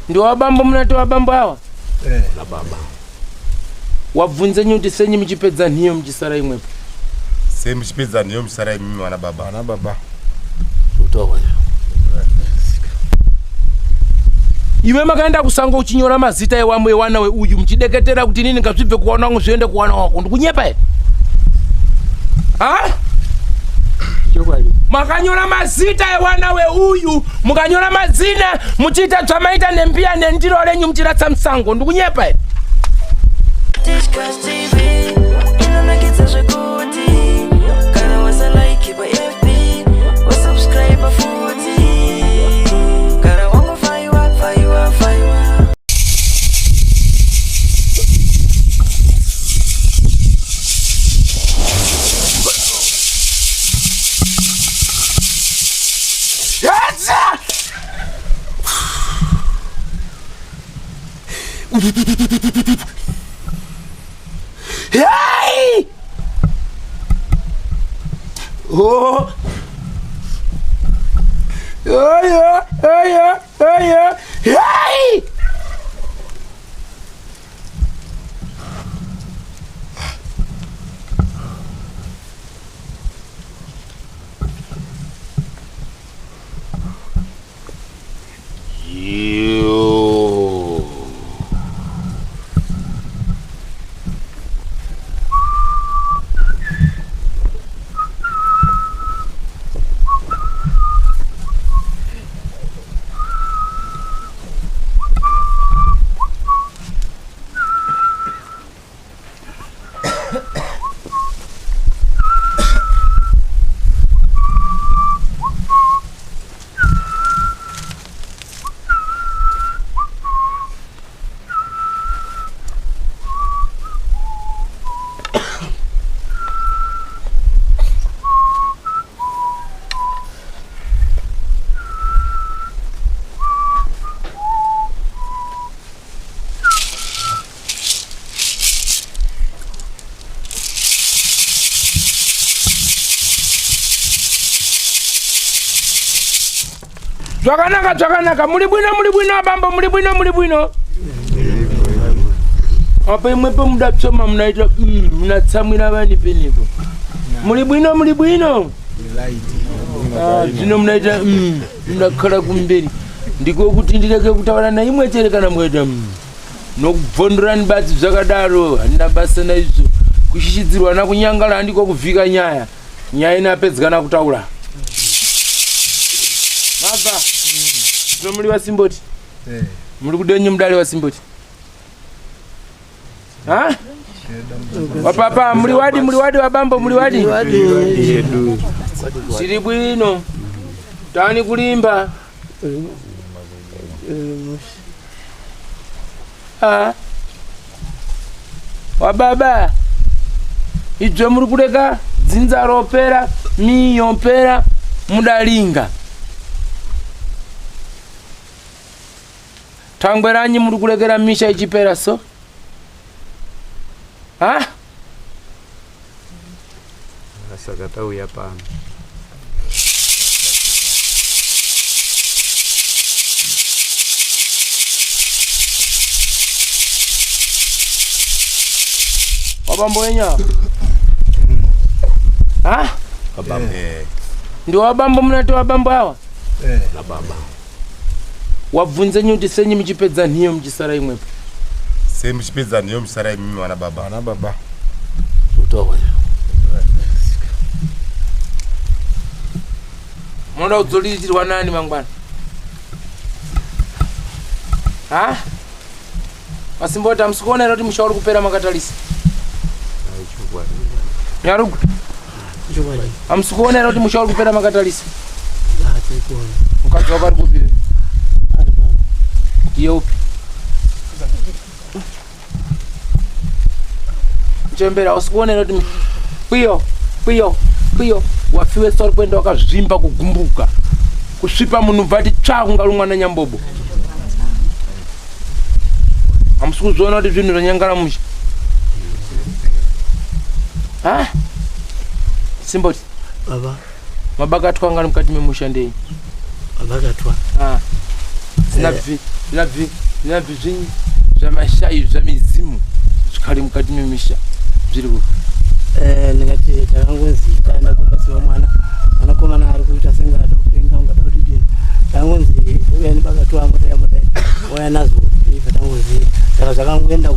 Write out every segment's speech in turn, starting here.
Ndio wabambo mnatoa bambo hawa? La baba. Wavunze nyuti senyi mchipedza niyo mchisara imwepo. Se mchipedza niyo mchisara mimi wana baba. Wana baba. Utowa. Iwe makaenda kusanga uchinyora mazita ewamwe wana we uyu mchideketera kuti nini ngazvibve kuwana wangu zviende kuwana wako ndikunyepa ere? Ha? Makanyora mazita ewana we uyu mukanyora mazina muchita tsamaita nembia nendiro lenyu mchiratsa msango ndikunyepa ere? Hey! Oh! Hey! Zvakanaka muri bwino abambo muri bwino apa imwepo mudatsoma munaita munatsamwira vani penipo muri bwino zvino munaita mundakhala kumberi ndiko kuti ndireke kutaura naimwe chete kana mukaita nokubvondorani badzi zvakadaro handina basa naizvo kushishidzirwa nakunyangala handiko kuvhika nyaya inapedzekana kutaura Mabva. Zvino muri wasimboti? Muri kudenyu mudare wasimboti? Ha? Wapapa muri wadi wabambo muri wadi? Siri bwino. Tani kulimba. Ha? Wababa. Idzo muri kureka dzinza ropera, miyompera mudalinga. Tangweranyi muri kurekera misha ichipera so? Ha? Asakata uya pano. Wabambo wenya? Ha? Wabambo. Ndio wabambo mnatoa wabambo hawa? La baba. Wavunze nyuti senyi mchipedza niyo mchisara imwepo. Se mchipedza niyo mchisara mimi wana baba. Wana baba. Utowa. Mwana udzolitirwa nani mangwana? Ha? Wasimbota msikuona roti mshauri kupera makatalisi. Nyarugu. Amsikuona roti mshauri kupera makatalisi. Mukati wakari kupi? Yopi. Chembera usikuone roti piyo wafiwe sori kwenda wakazvimba kugumbuka kusvipa munhu vati tsva kungalumwa na nyambobo. Amsikuzona kuti zvinhu zvanyangara musha. Simboti. Baba. Mabakatwa ngari mukati memusha ndei. Mabakatwa. Zinabvi zvinyi zvamashayi zvamizimu zvikari mukati memisha. Zviri ku. Ndingati takangonzi taenda kubasiwa mwana. Mwanakomana ari kuita senga kupenga ungada kuti dini. Takangonzi uyani bakatwa mudai. Waya nazo kuti takangonzi saka zvakangoenda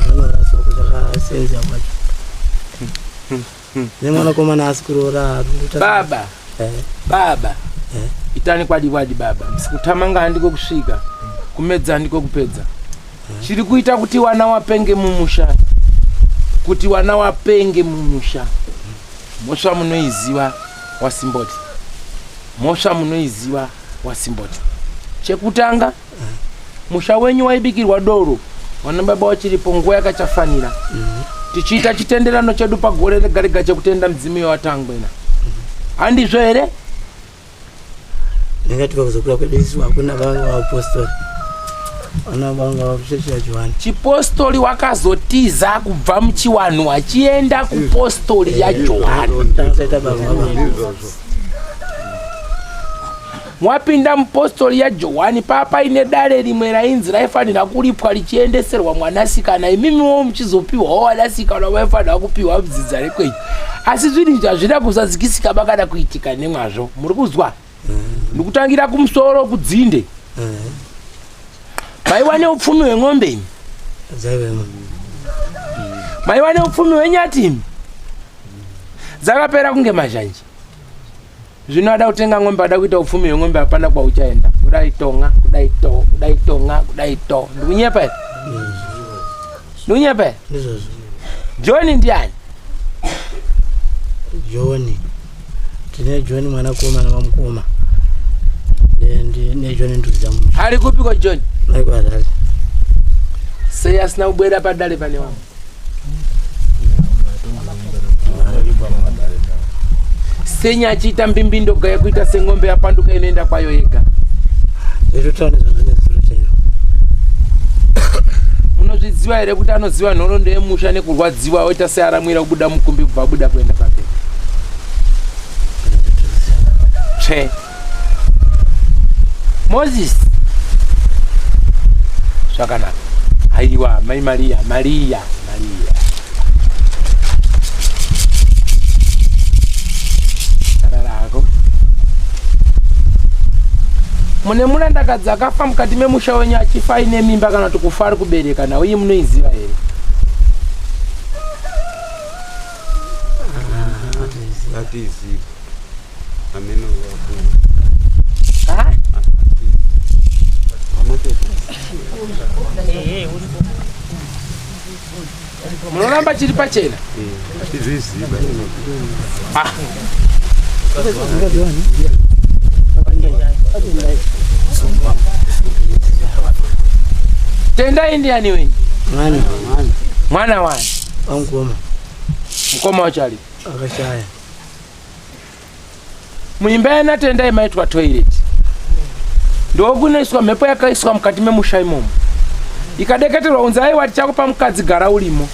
zvanoraso zvakasenza kwacho. Nemwanakomana asikurora baba itani kwadi baba msikutamanga handiko kusvika kumedza handiko kupedza chiri kuita kuti wana wapenge mumusha mosva munoiziva wasimboti chekutanga musha wenyu waibikirwa doro wana baba wachiripo nguva yakachafanira tichiita chitenderano chedu pagore rega chekutenda mudzimu watangwena handizvo here ndingati pakuzokura kwedu isu hakuna vanga vaapostoli vana vanga vakuchechi ya Johani chipostori wakazotiza kubva muchiwanhu wachienda kupostori ya Johani mwapinda mupostori ya Johani papa ine dare rimwe rainzi raifanira kuripwa richiendeserwa mwanasikana imimiwo muchizopiwa wanasikana waifanira kupiwa mudzidza rekwenyu asi zvinhu hazvina kuzadzikisika bakada kuitika nemwazvo muri kuzwa ndikutangira kumusoro kudzinde maiwa neupfumi hweng'ombe imi maiwa neupfumi hwenyati imi dzakapera kunge mazhanji zvino ada kutenga ng'ombe ada kuita upfumi hweng'ombe hapana kwauchaenda kudai tonga ndikunyepa here John ndiani John tine John mwanakomana wamukoma ne John nduza mu ari kupiko John aikwada sei asina kubwera padale pane wangu senya achiita mbimbindo gaya kuita seng'ombe yapanduka inoenda kwayo yega munozviziva here kuti anoziva nhoroondo yemusha nekurwadziwa oita searamwira kubuda mukumbi kubva abuda kuenda papera tsve Moses zvakanaka haiwa mai Maria rako mune murandakadzi akafa mukati memusha wenyu achifa aine mimba kana kuti kufa ari kubereka nawo iyi munoiziva here munoramba chiri pachena tendai ndiani wenyu mwana wani mukoma wachari akashaya muimba yana tendai maitwa toilet ndokunoiswa mhepo yakaiswa mukati memusha imomo ikadeketerwa unzi aiwa tichakupa mukadzi gara urimo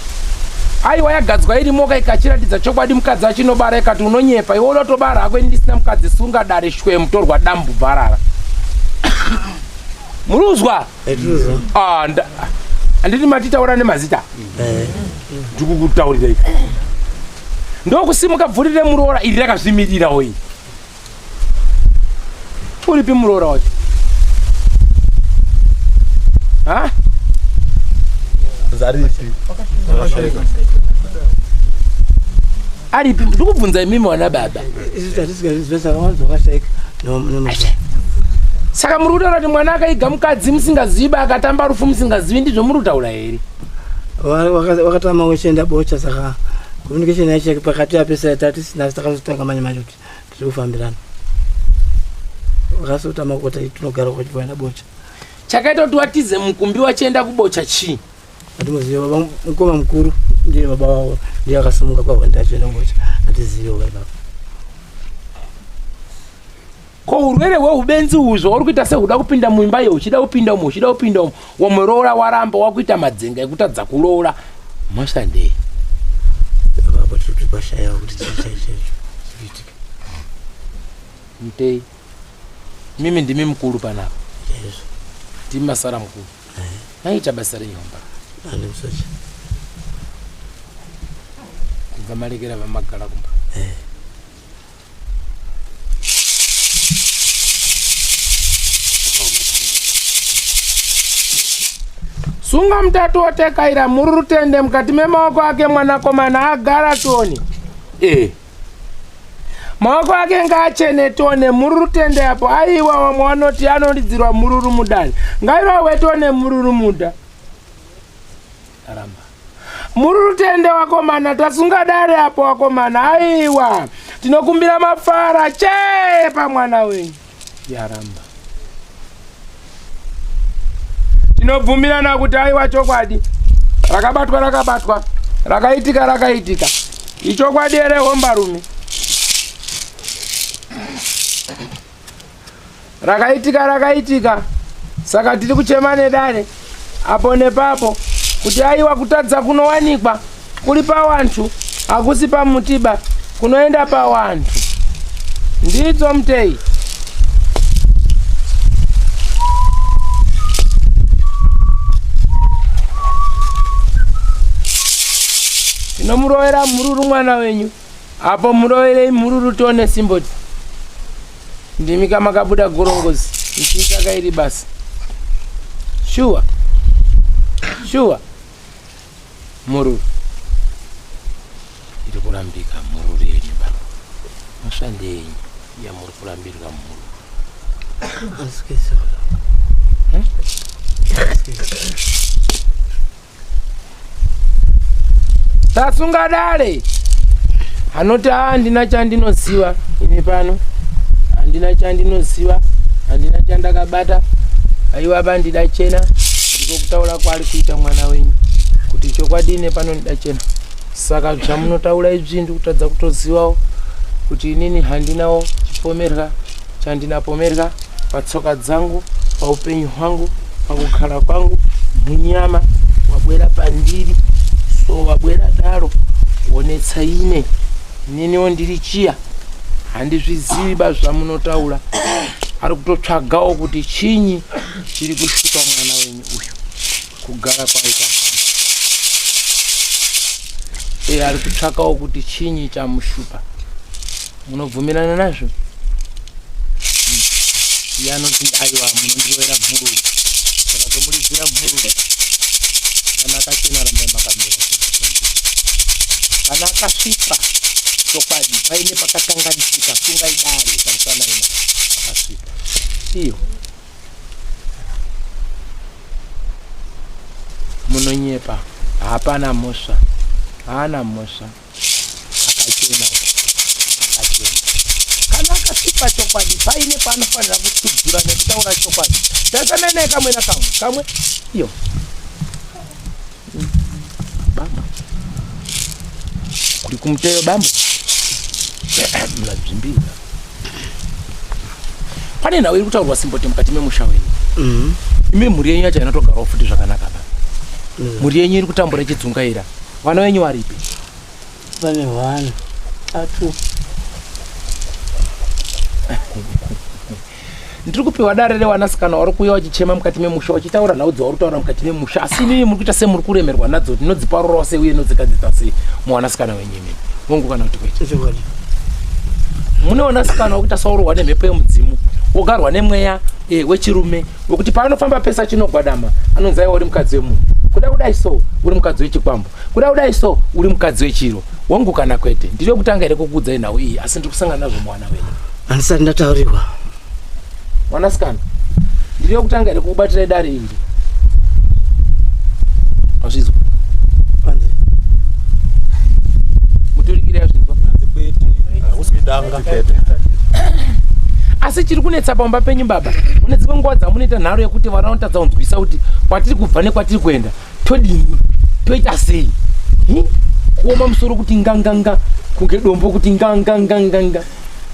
aiwa yagadzwa irimo ikachiratidza chokwadi mukadzi achinobara ikati unonyepa iwe unotobara hako ndisina mukadzi sungadare shwe mutorwa dambu bharara muruzwa handiti matitaura nemazita ndikukutaurirai ndokusimuka bvurire muroora iri rakazvimirira oi uripi muroora wacho aripi ndikubvunza imimi wana baba saka muri kutaura kuti mwana akaiga mukadzi musingazivi akatamba rufu musingazivi ndizvo muri kutaura here wakatama uchienda bocha saka communication yacho pakati apesa tatisina takazotanga manya macho kuti tiri kufambirana wakasotama kuti tinogara kuchienda bocha chakaita kuti watize mukumbi wachienda kubocha chii atimuziva baba mukoma mukuru ndiye baba wavo ndiye akasimuka kwavo ndachienda kubocha atizive baba ko urwere hweubenzi uzvo uri kuita sehuda kupinda muimba iyo uchida kupinda umo wamweroora waramba wakuita madzenga ekutadza kuroora mashandei baba tiri pashaya kuti chiitika mtei mimi ndimi mukuru panapa yeso ndimi masara mukuru naita basa renyomba anemsocha kubva malekera vamagara kumba sunga mutatu otekaira mururutende mukati memaoko ake mwanakomana agara toni maoko ake ngaachene tone mururutende apo aiwa wamwe wanoti anoridzirwa mururu mudani ngairowe tone mururu muda aramba mururutende wakomana tasunga dare apo wakomana aiwa tinokumbira mafara chepa mwana wenyu yaramba tinobvumirana kuti aiwa chokwadi rakabatwa rakaitika ichokwadi ere hombarume rakaitika saka tiri kuchema nedare apo nepapo kuti aiwa kutadza kunowanikwa kuri pawantu hakusi pamutiba kunoenda pawantu ndidzo mtei tinomurovera mururu mwana wenyu apo muroverei mururu tone simboti ndimi kama kabuda gorongozi ichiitaka iri basa shuwa mururu iri kurambika mururu yenyu baba masvande yenyu yamuri kurambirwa mururu tasunga dare anoti handina chandinoziva ini pano handina chandinoziva handina chandakabata aiwa bandida chena ndiko kutaura kwari kuita mwana wenyu kuti chokwadine pano ndida chena saka zvamunotaura izvi ndikutadza kutozivawo kuti inini handinawo chipomerwa chandinapomerwa patsoka dzangu paupenyu hwangu pakugara kwangu munyama wabwera pandiri so wabwera daro wonetsa ine ininiwo ndiri chiya handizviziva zvamunotaura ari kutotsvagawo kuti chinyi chiri kushupa mwana wenyu uyu kugara kwaita ari kutsvakawo kuti chinyi chamushupa munobvumirana nazvo yanoti aiwa munondirovera mhururu saka tomuridzira mhururu kana akachena rambai makamira kana akasvipa chokwadi paine pakakanganisika sungaidare pamusana ina akasvipa iyo munonyepa hapana mhosva haana mhosva akachena kana akasvipa chokwadi paine paanofanira kutudzura nekutaura chokwadi tasanane kamwe nakamwe iyo bamba kuri kumutero bamba munadzvimbira pane nhau iri kutaurwa simboti mukati memusha wenyu imi mhuri yenyu yacho inotogarawo futi zvakanaka ba mhuri yenyu iri kutambura ichidzungaira vana venyu varipi pane vana atu ndiri kupiwa dare revanasikana vari kuuya vachichema mukati memusha vachitaura nhau dzavari kutaura mukati memusha asi imimi muri kuita semuri kuremerwa nadzo tinodziparurawo sei uye inodzikadzisa sei muvanasikana venyu imimi vongu kana kuti kwaita mune vanasikana vokuita saurwa nemhepo yemudzimu wogarwa nemweya wechirume wekuti paanofamba pesa chinogwadama anonzi aiwa uri mukadzi wemunhu kudai so uri mukadzi wechikwambo kudai so uri mukadzi wechiro wangu kana kwete ndiri kutanga ere kukudzai nhau iyi asi ndiri kusangana nazvo mwana wenyu handisati ndataurirwa mwanasikana ndiri kutanga ere kukubatirai dare iri azvizwa panze muturikire yazvinzwa asi chiri kunetsa pamba penyu baba mune dzimwe nguva dzamunoita nharo yekuti vana vanotadza kunzwisa kuti kwatiri kubva nekwatiri kuenda todini toita sei kuoma musoro kuti nganganga kunge dombo kuti nganganganganga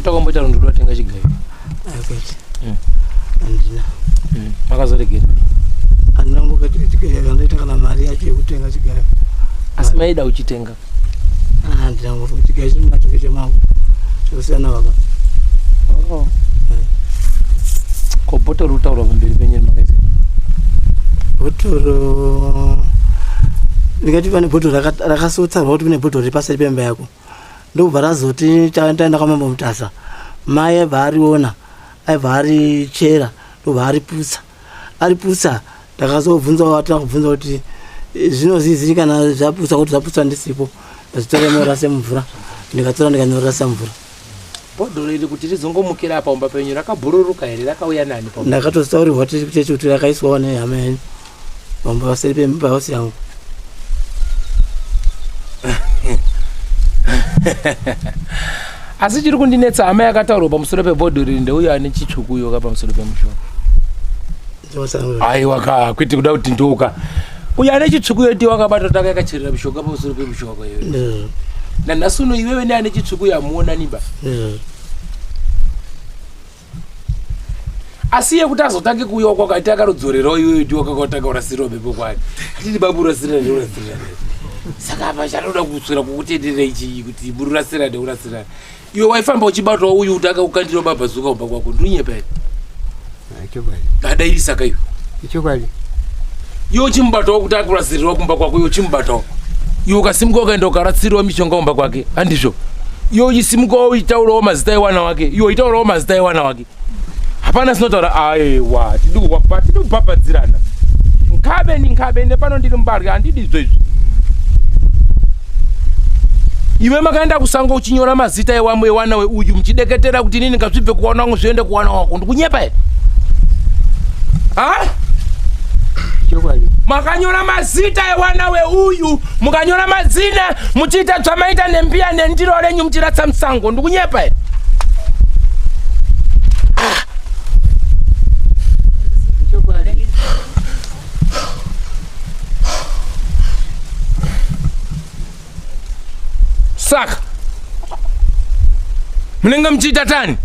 utakombocha rundu rwatenga chigayo akwete andina makazoregera andina mbokati chigayo kandaita kana mari yacho yekutenga chigayo asi maida uchitenga andina mbokati chigayo chimunacho kechemangu chikusiyana baba ko bhotoro utaura kumberi penyeri makaisa bhotoro ndingati pane bhotoro rakasotsarwa kuti pane bhotoro ripaseri pemba yako ndobva razoti taenda kwamambo Mutasa mai aibva ariona aibva arichera ndobva ariputsa ndakazobvunzawo atina kubvunza kuti zvinozizii kana zvaputsa kuti zvaputsa ndisipo ndazitora nyorora semvura ndikatora ndikanyorora semvura bhodhoro iri kuti rizongomukira apa umba penyu rakabhururuka here rakauya nani pa ndakatozitaurirwa chechi kuti rakaiswawo nehama yenyu pamba paseri pemba hosi yangu asi chiri kundinetsa hama yakataurwa pamusoro pebhodhoro iri ndeuyo ane chitsvukuyo ka pamusoro pemushonga aiwa kwete kuda kuti ndoka uyo ane chitsvukuyo ndi wakabata taka yakacherera mushonga pamusoro pemushonga iyoyo nanhasi uno iwewe ne ane chitsvukuyo hamuonaniba asi yekuti azotange kuuyawo kwakaita akarodzorerawo iwewe ndi wakakatanga urasirira mhepo kwake atiti babu urasirira neurasirira saka apa chanoda kuswera kukutenderera ichi kuti mururasira neurasirana iwe waifamba uchibatawo uyu utanga kukandira mabhazuka umba kwako ndunyepa here adairi saka iwe iwe uchimubatawo kuti akurasirirawo kumba kwako iwe uchimubatawo iwe ukasimuka ukaenda ukaratsiriwa mishonga umba kwake handizvo iwe uchisimukawo uchitaurawo mazita ewana wake iwe uchitaurawo mazita ewana wake hapana sinotaura aiwa tidi kupapadzirana nkabe nepano ndiri mbarya handidi izvezvi iwe makaenda kusango uchinyora mazita ewamwe ewana weuyu muchideketera kuti nini ngazvibve kuwana wangu zviende kuwana wako ndikunyepa here makanyora mazita ewana weuyu mukanyora mazina muchiita zvamaita nembiya nendiro renyu muchiratsa musango ndikunyepa here saka munenge muchiita tani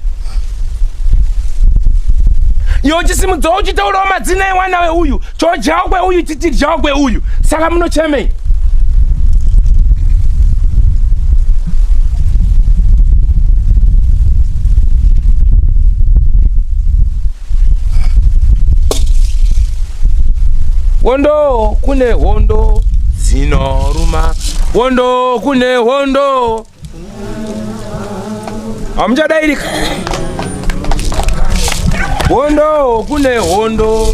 iwe uchisimudzawo uchitaurawo madzina ewana weuyu chojawo kweuyu chichirjawo kweuyu saka munochemei hondo kune hondo zinoruma hondo kune hondo hamuchadairika hondo kune hondo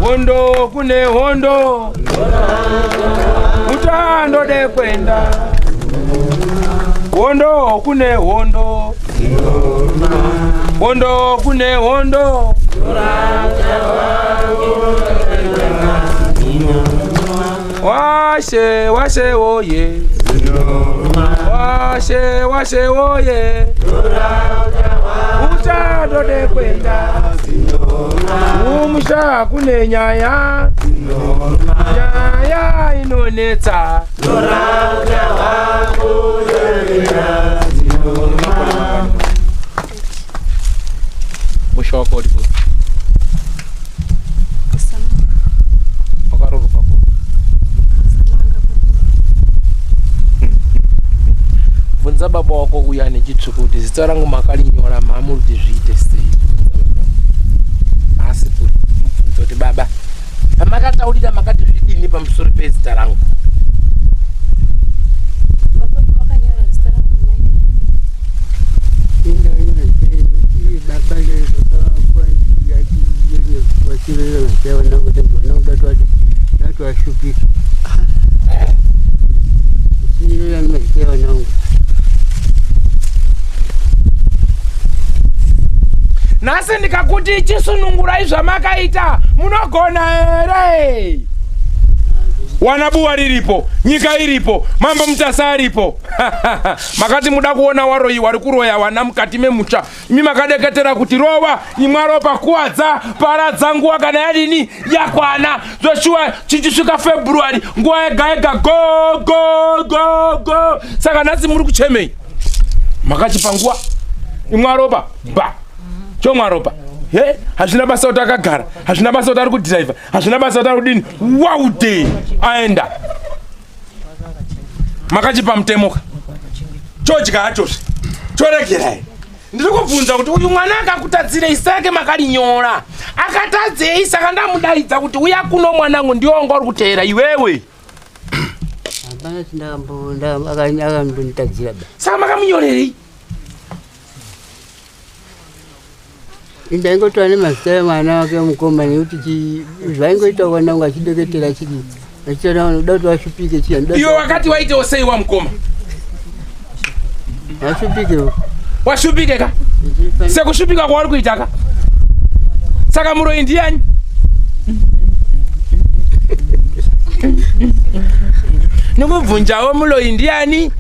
hondo kune hondo utandode kwenda Hondo kune hondo. Hondo kune hondo. Washe washe oye. Washe oye. Ucha dode kwenda. Umusha kune nyaya. Nyaya inonetsa. Musha wako ulipo. Vunza baba wako uya nechitsvukuti zita rangu makalinyora mamuri kuti zviite sei. Asi kuti mubvunza kuti baba pamakataurira makati zvidini pamusoro pezita rangu. Nasi ndikakuti chisunungurai zvamakaita munogona here? Wanabuwa riripo, nyika iripo, mambo mutasa aripo. Makati muda kuona waroi wari kuroya wana mukati memusha. Imi makadeketera kuti rova imwaro pakuwadza paradza nguwa kana yadini yakwana. Joshua chichisvika February nguwa yega go. Saka nasi muri kuchemei. Makachipanguwa imwaropa ba. Chomwaropa. He, hazvina basa kuti akagara, hazvina basa kuti ari kudhiraivha, hazvina basa kuti ari kudini. Wow day aenda. Makachipa mutemoka. Chodya hachozve. Choregerai. Ndiri kubvunza kuti uyu mwana akakutadzire isake makalinyora. Akatadzei saka ndamudaidza kuti uya kuno mwanangu ndiwo wanga uri kuteera iwewe. Hapana tindambonda akandonitadzira ba. Saka makamunyorerei? Indangotora nemazita emwana wake mukoma nekuti zvaingoita wanangu achideketera chidi. Achitana unoda kuti washupike chiyani. Iwe wakati waitewo sei wa mukoma? Washupike. Washupike ka? Sekushupika kwari kuita ka? Saka muroi ndiani? Nomubvunjawo muloi ndiani?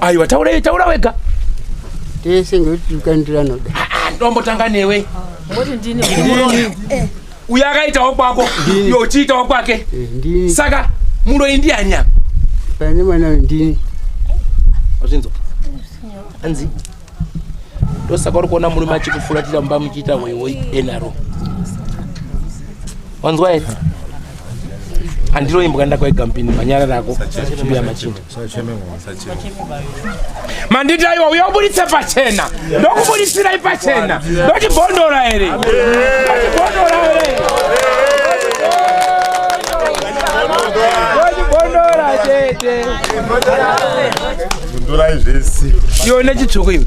Aiwa taura wega. Tese ngoti ukandira noda. Ndombotanga newe. Ngoti ndini muroyi. Uya akaitawo kwako, yochiitawo kwake. Ndini. Saka muloi ndiani? Pane mwana ndini. Wazvinzo. Anzi. Ndosaka uri kuona murume achikufuratira mumba muchiita wewe enaro. Wanzwa here? Andiro imbwa ndakwaika mpini manyara rako. Chimbuya machinda. Manditi aiwa uyabuditsa pachena. Ndokubuditsira ipachena. Ndochibondora here. Ndochibondora chete. Bondora izvesi. Yo nechitsvuku iwe.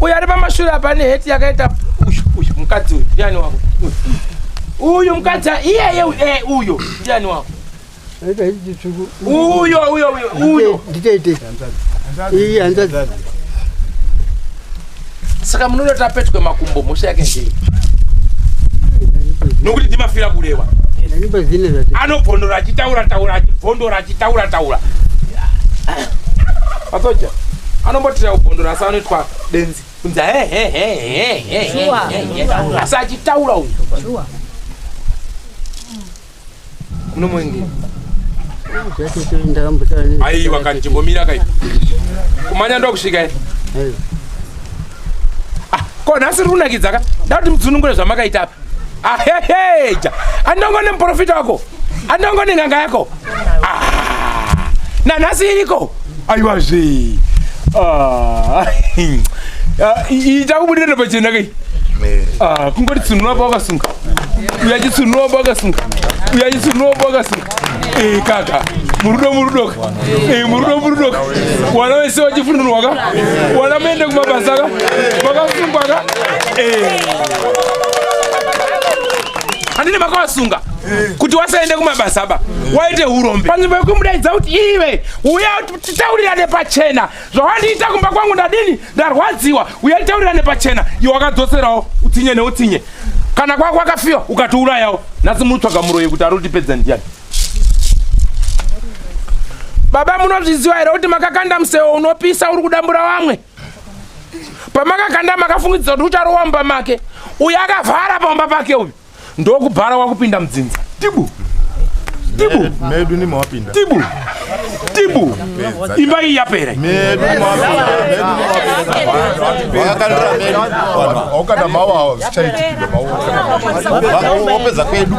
Uyu ari pamashure apa neheti yakaita uyu mukadzi uyu ndiani wako? Uyu mukadzi iyeye uyo ndiani wako? Uyo. Nditete. Iyi hanzadzi. Saka munonota petwe makumbo mosha yake ndii. Nokuti ndimafira kurewa. Ndanipa zine zvati. Anobhondora achitaura. Patoja. Anombotira kubhondora asa anoitwa denzi. Kunza asa achitaura uyu. Munomwengi. Aiwa kanchimbomira kai. Kumanya ndo kusvika here. Ko nhasi runakidza ka. Ndati mudzunungure zvamakaita apa. Heja. Andongone muprofita wako. Andongone nganga yako. Nanhasi iriko. Aiwa zve. Ita kubudira pachena kai. Kungoti tsunura pa wakasunga. Uyachitsunura pa wakasunga. Kaka. Murudo. Murudo. Wana wese wachifununwa ka. Wana mende kumabasa ka. Wakasungwa ka. handine makawasunga kuti wasaende kumabasa aba waite urombe panzvimbo yekumudaidza kuti iwe uya titaurirane pachena zvawandiita kumba kwangu ndadini ndarwadziwa uya titaurirane pachena iwe wakadzoserawo utsinye neutsinye kana kwako wakafiwa ukatiurayawo nhasi mutsvaga muroyi kuti ari kutipedza ndiani baba munozviziva here kuti makakanda museo unopisa uri kudambura vamwe pamakakanda makafungidza kuti ucharowamba make uyu akavhara pamba pake uyu ndokubhara wakupinda mudzinza tibu tibu medu ni mawapinda tibu tibu imba iyi yapera medu wakakandira medu wakanda mawawa zvichaitikidwa mawawa wapedza kwedu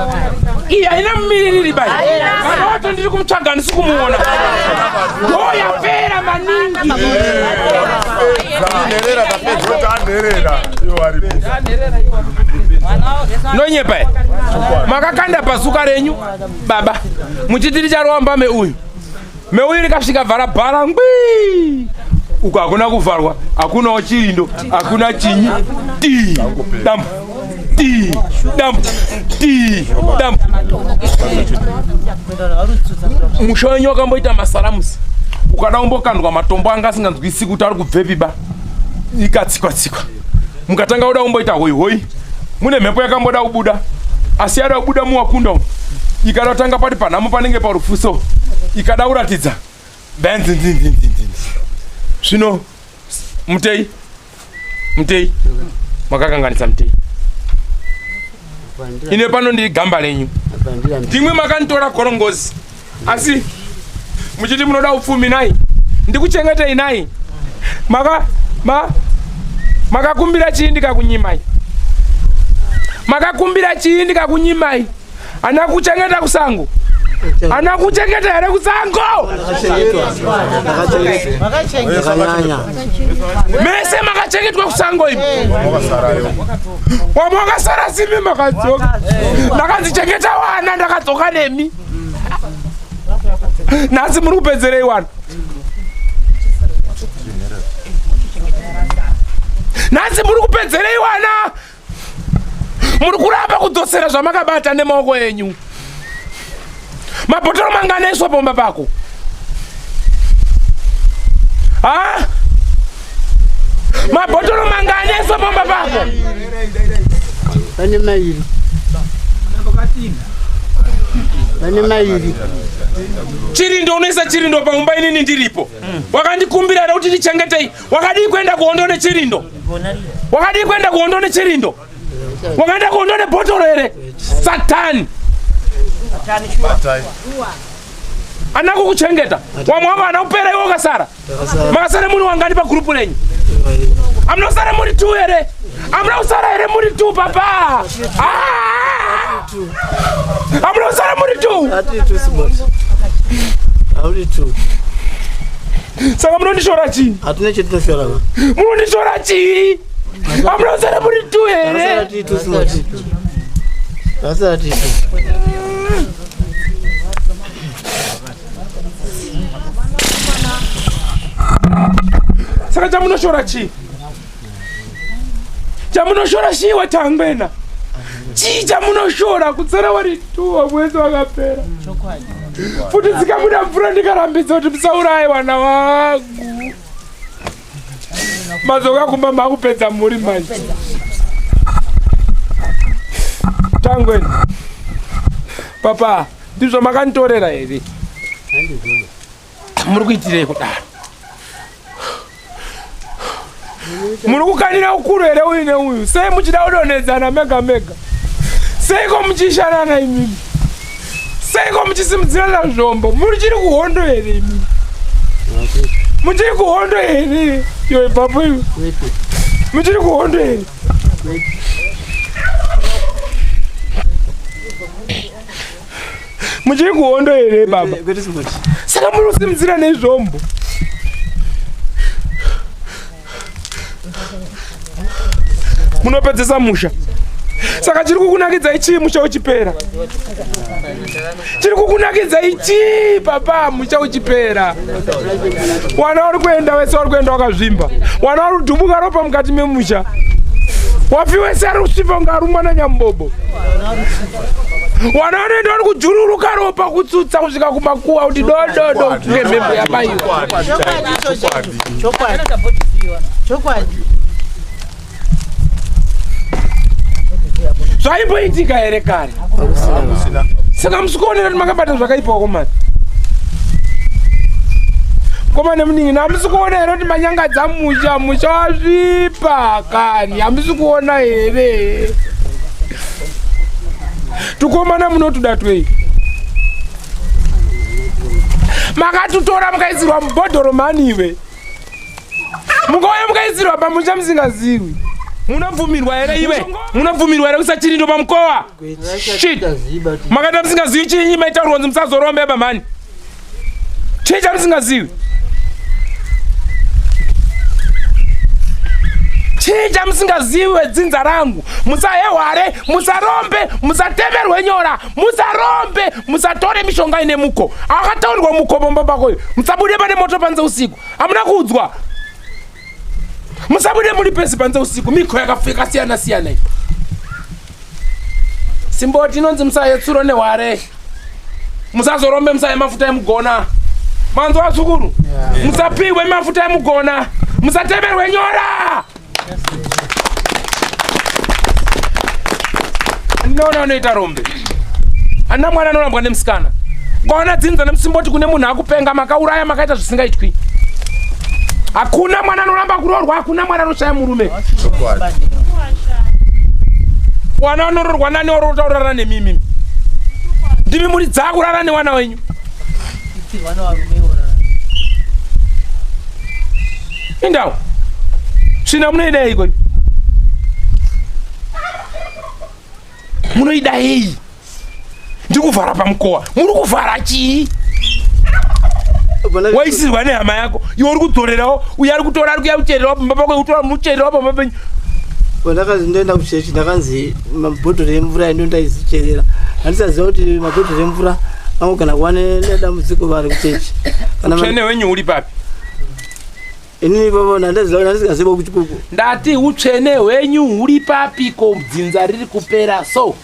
iyi haina mumiririri bai anoto ndiri kumutsvaga ndisi kumuona ndo yapera maningi nerera tapedza nerera iyo aripo nonyepa here makakanda bhazuka renyu baba muchiti richarowamba meuyu rikasvika vhara bhara ngwi uku hakuna kuvharwa hakunawo chirindo hakuna chinyi ti dambu ti dambu ti dambu musha wenyu wakamboita masaramusi ukada umbokandwa matombo anga asinganzwisi kuti ari kubvepiba ikatsikwa-tsikwa mukatanga uda umboita hoi mune mhepo yakamboda kubuda asi yada kubuda muwakunda umu ikada tanga pati panhamo panenge parufuso ikada kuratidza benzinzinzinzinzinzi zvino mutei makakanganisa mutei ine pano ndiri gamba renyu ndimwe makanditora gorongozi asi muchiti munoda upfumi nai ndikuchengetei nai makakumbira chii ndikakunyimai makakumbira chii ndikakunyimai ana kuchengeta kusango ana kuchengeta here kusango mese makachengetwa kusango imi wamwe wakasara simi makadzoka ndakanzichengeta wana ndakadzoka nemi nhasi muri kupedzerei wana nhasi muri kupedzerei wana muri kuramba kudzosera zvamakabata nemaoko enyu mabhotoro manganeswa pomba pako ha mabhotoro manganeswa pomba pako pane mairi chirindo unoisa chirindo paumba inini ndiripo wakandikumbira here kuti ndichengetei wakadii kuenda kuhondo nechirindo wakadii kuenda kuhondo nechirindo wakaenda kuhondo nebhotoro here satani ana kukuchengeta wamwe wavo ana kupera iwo wakasara makasara muri wangani pagurupu renyu amunosara muri 2 here amunosara here muri 2 papa amunosara muri 2 saka munondishora chii hatuna chetinoshora munondishora chii amunosara muri 2 here saka chamunoshora chii chamunoshora chii watangwena chii chamunoshora kutsara wari 2 mwezi wakapera futi dzikabuda mvura ndikarambidza kuti musauraye wana wangu mazoka kumba makupedza muri manje tangwena papa ndizvo makanditorera here muri kuitirei kudaro muri kukanira ukuru here uyu neuyu sei muchida kudonhedzana mega mega seiko muchishanana imimi seiko muchisimudzirana zvombo muri chiri kuhondo here imimi muchiri kuhondo here iwe papo iwe muchiri kuhondo here muchiri kuhondo here baba saka muri kusimudzira nezvombo munopedzesa musha saka chiri kukunakidzai chii musha uchipera chiri kukunakidzai chii papa musha uchipera wana uri kuenda wese uri kuenda wakazvimba wana uri kudhubuka ropa mukati memusha wafiwe sari usvipa ngarumwa na nyambobo wanaone ndori kujururuka ropa kutsutsa kusvika kumakuwa kuti dododo ngemhembe yabayiwa zvaimboitika here kare saka musikuonera kuti makabata zvakaipawo komani komane muningi namusikuona here kuti manyangadza musha wasvipa kani hamusikuona here tukomana munotuda twei makatutora mukaisirwa mubhodhoro maniwe mukauya mukaisirwa pamusha musingaziwi munobvumirwa here iwe munobvumirwa here kuisa chirindo pamukowa shit makaita musingazivi chinyi maitaurwa kunzi musazorombe bamani chii chamusingazivi chii chamusingazive dzinza rangu musahehware musarombe musatemerwe nyora musarombe musatore mishonga ine muko akataurirwa muko bomba pakoyo musabude pane moto panze usiku hamuna kuudzwa musabude muri pesi panze usiku miko yakafika siyana siyana simboti inonzi musahetsuro nehware musazorombe musaye mafuta emugona manzwa asukuru musapiwe mafuta emugona musatemerwe nyora ndinoona unoita rombe andina mwana anorambwa nemusikana kwaona dzinza nemusimboti kune munhu akupenga makauraya makaita zvisingaitwi hakuna mwana anoramba kurorwa hakuna mwana anoshaya murume wana anororwa nani orotaurara nemimi ndimi muri dzakurara newana wenyu indau svina munoida heiko munoida hei ndikuvhara pamukowa muri kuvhara chii waisirwa nehama yako iwe uri kudzorerawo uye ari kutora ari kuya kuchererawo pamba pako utora muchererawo pamba penyu ndakazi ndoenda kuchechi ndakanzi mabhodhoro emvura endondaizicherera handisaziva kuti mabhodhoro emvura angogana kuva nedambudziko vari kuchechi utsvene wenyu uri papi inini ipapo handisingaziva kuchikuku ndati utsvene hwenyu huri papiko dzinza riri kupera so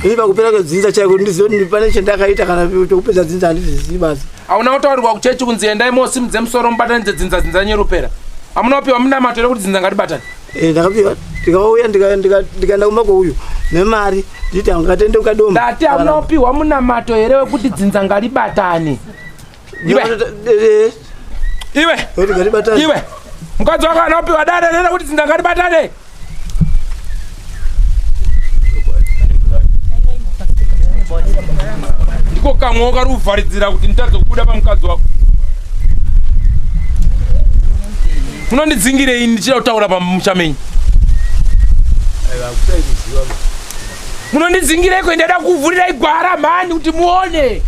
ini pakupera kedzinza chaiko ndizive kuti pane chandakaita kana chokupedza dzinza handizvizivi basi hauna kutaurirwa kuchechi kunzi endai mosimudze musoro mubatanidze dzinza dzinza nyerupera hamuna kupiwa munamato here kuti dzinza ngatibatani ndakapiwa ndikauya ndikaenda kumako uyu nemari nditi angatende ukadoma ndati hamuna kupiwa munamato here wekuti dzinza ngaribatane iwe mukadzi wako ana kupiwa dare rere kuti dzinza ngaribatane ndiko kamwe kari kuvharidzira kuti nditadze kubuda pamukadzi wako munondidzingirei ndichida kutaura pamusha menyu munondidzingireiko ndada kuvhurirai gwara mhani kuti muone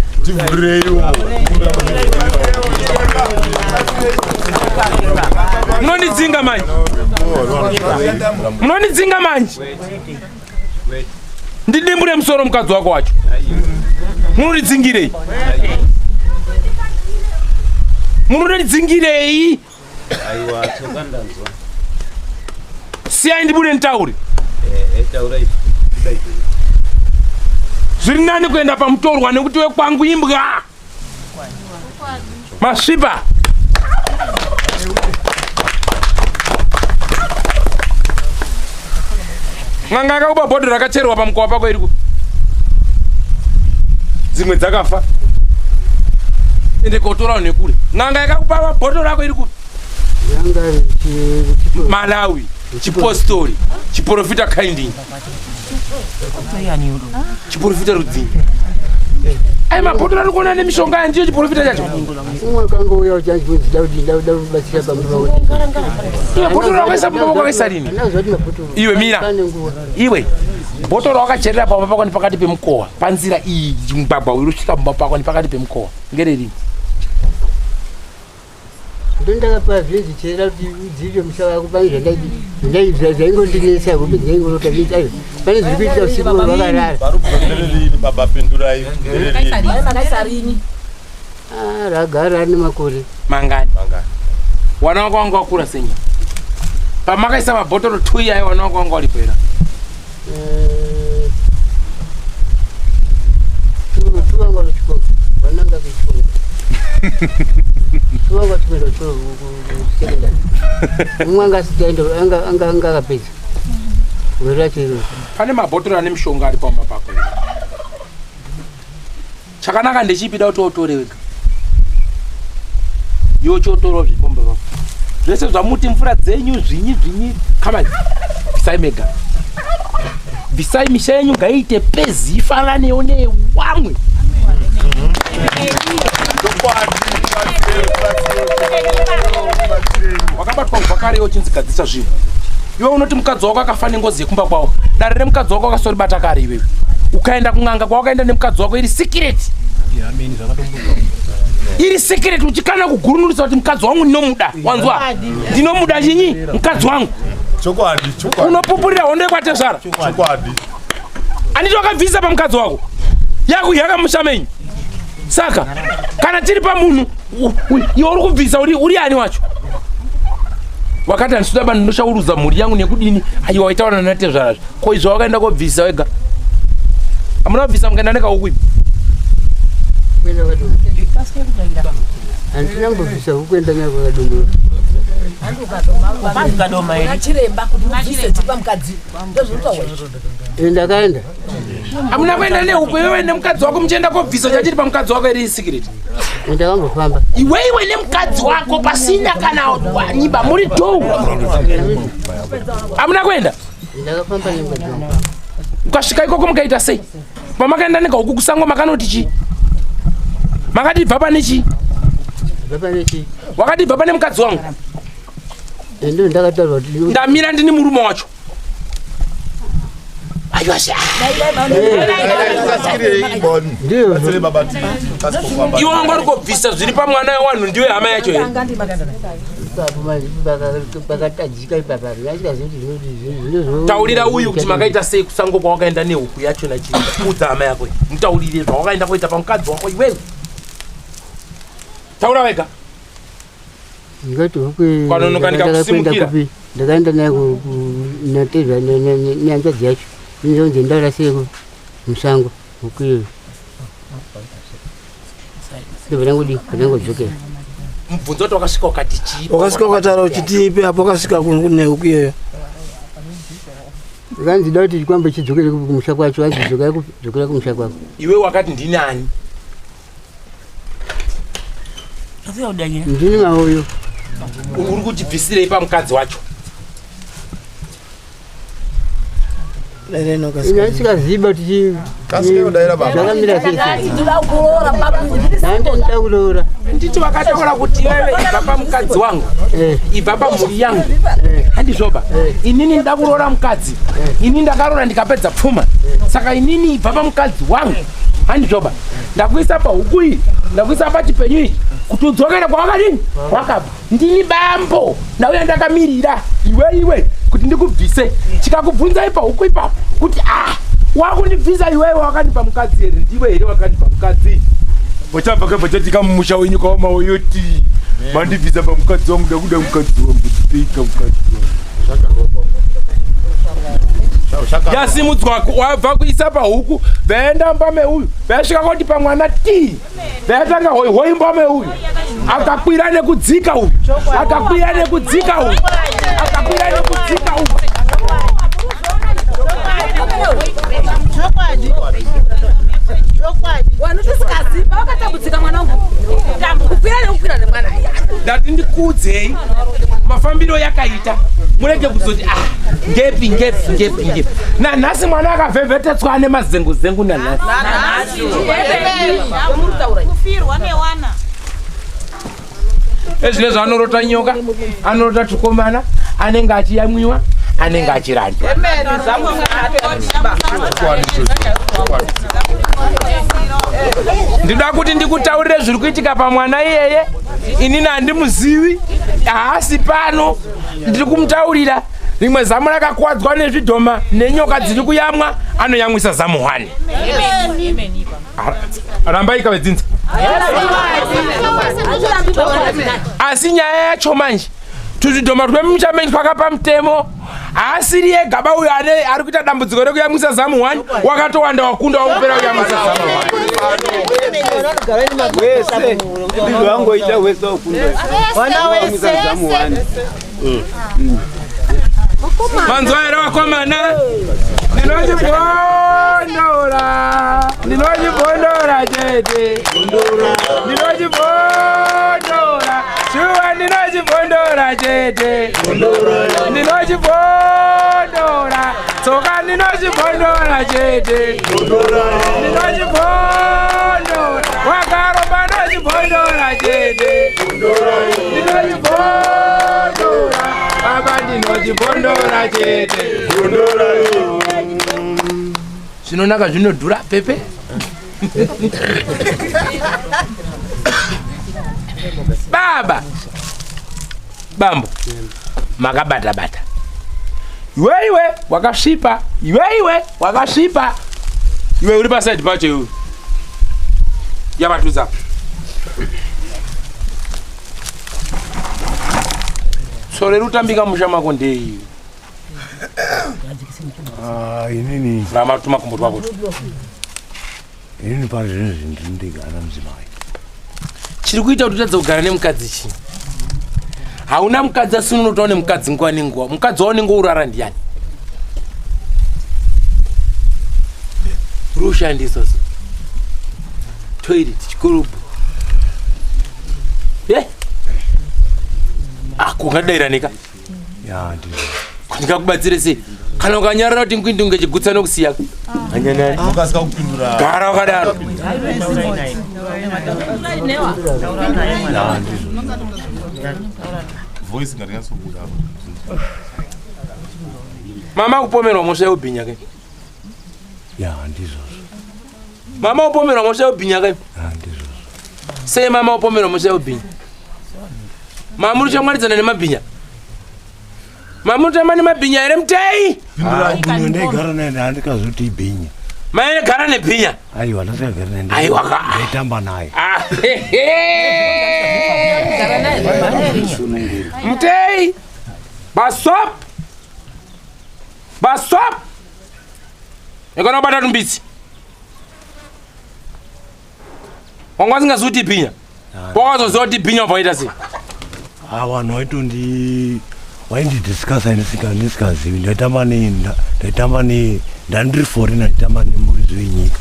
munondidzinga manje munondidzinga manje ndidimbure musoro mukadzi wako wacho munondidzingirei munondidzingirei siyai ndibude ntauri zviri nani kuenda pamutorwa nekuti wekwangu imbwa masvipa nganga yakakupa bhodho rakacherwa pamukowa pako iri kupi dzimwe dzakafa ende kotorawo nekure nganga yakakupa bhodho rako iri kupi Malawi chipostori chiprofita kinding chiprofita rudzingi ai mabhodhoro ari kuona nemishonga yandiyo chiprofita chacho iwe bhodhoro rakaisa pamba pakaisa rini iwe mira iwe bhodhoro rakacherera pamba pako nepakati pemukowa panzira iyi mugwagwa urusvika pamba pako nepakati pemukowa ngererini ndakapa zvezi chera kuti udzive musava kupangira zvaingondinesa kuti zvaingorotabita pane zviri kuita usiku vakarara baba pendurai ragara ane makore mangani wana wako wanga wakura senya Pamakaisa mabhotoro 2 yayo wanongo wanga walipera. Tuwanga luchiko. Wananga kuchiko. Tuwanga tumelo choro kusekenda. Mwanga sitaenda anga kapedza. Werachi. Pane mabhotoro ane mishonga ari pamba pako. Chakanaka ndechipida utotore wega. Yochotoro zvipomba pako. Zvese zvamuti mvura dzenyu zvinyi kama bisai mega. Bisai misha yenyu ngaite pezi ifananewo newamwe. Wakabatwa mvakare yochinzigadzisa zvinhu. Iwe unoti mukadzi wako akafa nengozi yekumba kwawo. Dare remukadzi wako akasori bata kare iwewe. Ukaenda kunganga kwawakaenda nemukadzi wako iri secret. Iri secret uchikana kugurunurisa kuti mukadzi wangu ndinomuda. Wanzwa? Ndinomuda chinyi? Mukadzi wangu. Chokwadi. Unopupurira hondo yekwatezvara. Chokwadi. Anditi wakabvisa pamukadzi wako. Yakamushamenyi. Saka kana tiri pamunhu iwe uri kubvisa uri ani wacho. Wakati andisuda bani ndoshaurudza mhuri yangu nekudini aiwa waitawana natezvara. Ko izvo wakaenda kobvisa wega. Amuna kubvisa mukaenda nekaukwi. Kwenda kadumbu. Andina mbovisa kukwenda nayo kadumbu. Kadoma iri chiremba kuti muvise tipa mukadzi. Ndozvutaura. Ndakaenda. Amuna kuenda nehupo iwewe nemukadzi wako muchienda kobvisa chachiri pamukadzi wako iri secret. Ndakambofamba. Iwewe nemukadzi wako pasina kana wanyimba muri dou. Amuna kuenda? Ndakafamba nemukadzi wangu. Ukasvika ikoko mukaita sei? Pamakaenda nekauku kusango makanoti chi? Makati bva pane chi? Bva nechi? Wakati bva pane mukadzi wangu. Ndio ndakataura kuti Ndamira ndini murume wacho. Ayosha. ndio Iwe wangu ari kubvisa zviri pamwana wewanhu ndiwe hama yacho here. pakatajika ipapa Taurira uyu kuti makaita sei kusango kwawakaenda nehuku yacho nachii. Udza hama yako. Mutaurire zvawakaenda kuita pamukadzi wako iwewe. Taura wega. ngati huku Kwanonoka ndikakusimukira. ndakaenda naye natezva nyanzvadzi yacho ndinzonzi ndaura sei musango huku iyo ndibva ndangodi ndangodzokera. Mubvunzo kuti wakasvika ukati chii? Wakasvika ukataura kuti ipi apo wakasvika nehuku iyoyo. Kanzi dati chikwambo chidzokere kumusha kwacho achidzokera kumusha kwako. Iwe wakati ndini ani? Ndini mauyo. Uri kuchibvisirei pamukadzi wacho? Ina sikaziba tichi Kasike kudaira baba. zvakamira sei. Ndinoda kuroora babu. Ndinoda kuroora. Nditi wakataura kuti iwewe ibva pamukadzi wangu. Ibva pamhuri yangu. Handizvoba. Inini ndida kuroora mukadzi. Inini ndakaroora ndikapedza pfuma. Saka inini ibva pamukadzi wangu. Handizvoba. Ndakuisa pahuku iyi. Ndakuisa pachipenyu ichi. Kuti udzokere kwawakadini? Wakabva. Ndini bambo. Ndauya ndakamirira. Iwe kuti ndikubvise. Chikakubvunza pahuku ipapo kuti wakundibvisa iwewe wakandipa mukadzi here. Ndiwe here wakandipa mukadzi. Wachabva kabva chatika mumusha wenyu kaoma yoti mandibvisa pamukadzi wangu ndakuda mukadzi wangu ndipika mukadzi wangu. Yasimudzwa wabva kuisa pahuku vaenda mbame uyu vasvika kuti pamwana ti vatanga hoi mbame uyu akakwira nekudzika uyu akakwira nekudzika uyu akakwira nekudzika uyu. Wanotosikaziva wakatambudzika mwana wangu. Kukwira nemwana. Ndati ndikudzei mafambiro yakaita murege kuzoti ngepi. Nanhasi mwana akavhevhetetswa ane mazengu nanhasi. Kufirwa newana. Ezvinezvo anorota nyoka, anorota tukomana, anenge achiyamwiwa, anenge achirandwa. Ndinoda kuti ndikutaurire zviri kuitika pamwana iyeye. Inini handimuzivi, haasi pano. Ndiri kumutaurira. Rimwe zamu rakakuwadzwa nezvidhoma nenyoka dziri kuyamwa, anoyamwisa zamu 1. Rambai kavedzinza. Asi nyaya yacho manje tuzvidhoma twemuchameni twakapa mutemo asiri yegaba uyo ari kuita dambudziko rekuyamwisa zamu 1 wakatowanda wakunda wakupera kuyamwisa zamu 1 wese ndizvo wangoita wese wakunda wakuyamwisa zamu 1 manzwa here vakomana ndinochibhondora chete ndinochibhondora shuwa ndinochibhondora chete ndinochibhondora tsoka ndinochibhondora chete ndinochibhondora wakaromba ndinochibhondora chete ndinochibhondora baba ndinochibhondora chete zvinonaka zvinodhura pepe baba bambo makabata-bata iwe wakasvipa iwe wakasvipa iwe uri pasaidi pacho iwe yavatudza sore rutambika musha mako ndeiwe inini ramatuma kumbo twako inini pane zvinhu zvindigara mudzimai chiri kuita kuti utadza kugara nemukadzi chi hauna mukadzi asi unotawo nemukadzi nguva nenguva mukadzi wao nenguva urara ndiani uri ushandisaso toilet chikorobho kungadairaneka ndingakubatsire sei kana ukanyarara kuti nkwindi ungechigutsa nokusiya mukasika kupindura gara wakadaro voice ngarinyasobuda mama kupomerwa mosha yobhinya kai ndizvozvo mama upomerwa mosha yobhinya kai ndizvozvo sei mama upomerwa mosha yobhinya mama uri chamwaridzana nemabhinya mama utamba nemabhinya here mutei ndaigara naye handikazoti ibhinya maine gara nebhinya aiwa ndasigagara naye ndaitamba naye mutei basop ikona ubata tumbitsi wanga wasingaziuti ibhinya wakazoziva kuti ibhinya wabvaita sei vanhu waindidiscasa nisikazivi ndaitamba ndandiri foreign ndaitamba nemuridzi wenyika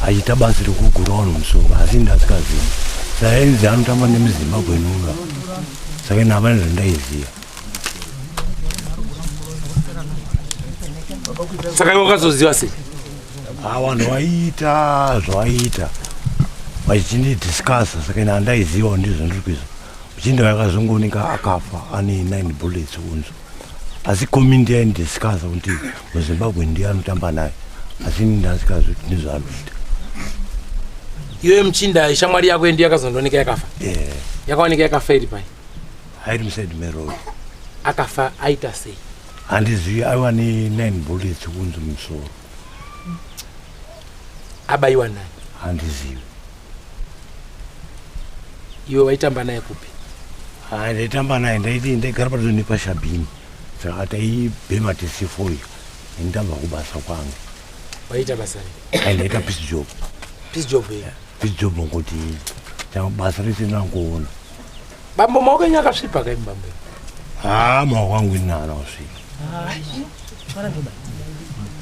achiita basi rekugura vanhu musoro asi ndasikazivi saka ainzi anotamba nemuzimbabwe nuno saka navane zvandaiziva saka iwe wakazoziva sei vanhu vaiita zvavaiita vachindidiscasa saka handaizivawo ndizvo ndiri kuizva muchinda wakazongooneka akafa ane 9 bullets unzo asi community yaindiscasa kuti muzimbabwe ndiye anotamba naye asi ndasikazi kuti ndizvo anoita iwe muchinda shamwari yako ndiyo yakazondooneka yakafa yakaoneka yakafa iri pai airi musaidi meroad akafa aita sei handizivi aiwa ne 9 bullets unzo mumusoro abayiwa nani handizivi iwe waitamba naye kupi ndaitamba naye ndaigara pato nepashabhini saka taibhema tisifoyo nditamba kubasa kwangu waita basa rei ndaita peace job ngokuti basa rese ndangoona bambo maoko enyu akasvipa kai mubambo maoko angu inana kusvipa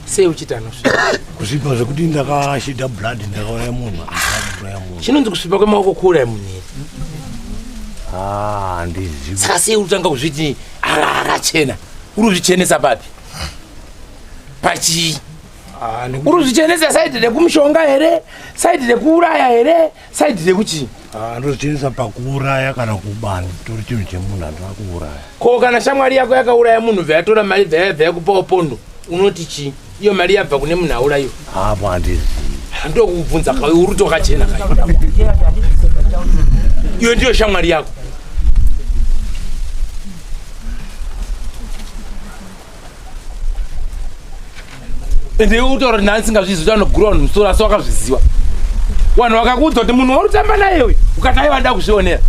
sei uchiti anosvipa kusvipa zvekuti ndakashida blood ndakauraya munhu chinonzi kusvipa kwemaoko kuuraya munhu here handizivi saka sei urutanga kuzviti akachena uri kuzvichenesa papi pachii uri kuzvichenesa saidi rekumushonga here saidi rekuuraya here saidi rekuchii ndozvichenesa pakuuraya kana kubani tori chinhu chemunhu handina kuuraya ko kana shamwari yako yakauraya munhu vyatora mari vayabva yakupawo pondo unoti chii iyo mari yabva kune munhu aurayiwa apo handizivi ndokubvunza kawe uri tokachena kai iyo ndiyo shamwari yako ende utaura kuti nhani singazvizivi anogura vanhu musoro asi wakazviziva vanhu vakakuudza kuti munhu waurutamba naye uyu ukati aiva da kuzvionera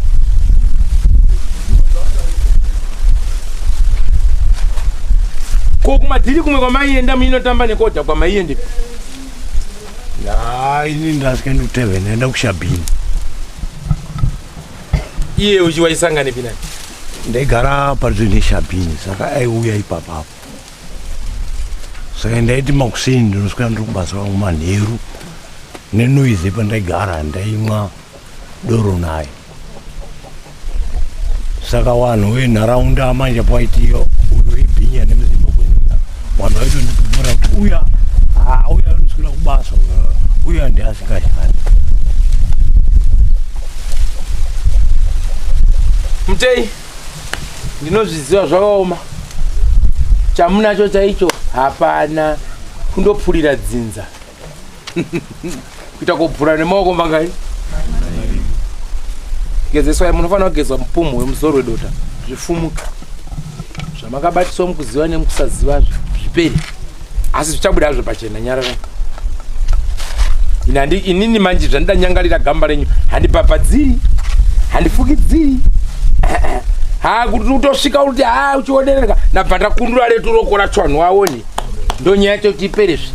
ko kumadhiri kumwe kwamaienda muinotamba nekodha kwamaiende ini ndasikaenda kuteve naenda kushabhini. iye uchiwaisangane pinani ndaigara padyo neshabhini saka aiuya ipapapo saka ndaiti makuseni ndinoswera ndiri kubasa kwangu manheru nenoize pandaigara ndaimwa doro naye saka vanhu venharaunda manje paitiyo uyo ibhinya nemuzimbabwe vanhu vaitondipupura kuti uya unoswera kubasa uya ndiasikashandi. Mutei ndinozviziva zvakaoma chamunacho chaicho hapana kundopfurira dzinza kuita kubvura nemaoko mangai gezeswai munofanira kugezwa mupumhu wemusoro wedota zvifumuka zvamakabatiswa mukuziva nemukusaziva zviperi asi zvichabuda hazvo pachena nyarara inini manje zvandanyangarira gamba renyu handipapadziri handifukidziri kuti utosvika kuti uchiodereka nabva ndakundura retu roko racho vanhu vaone ndonyaya choti iperezve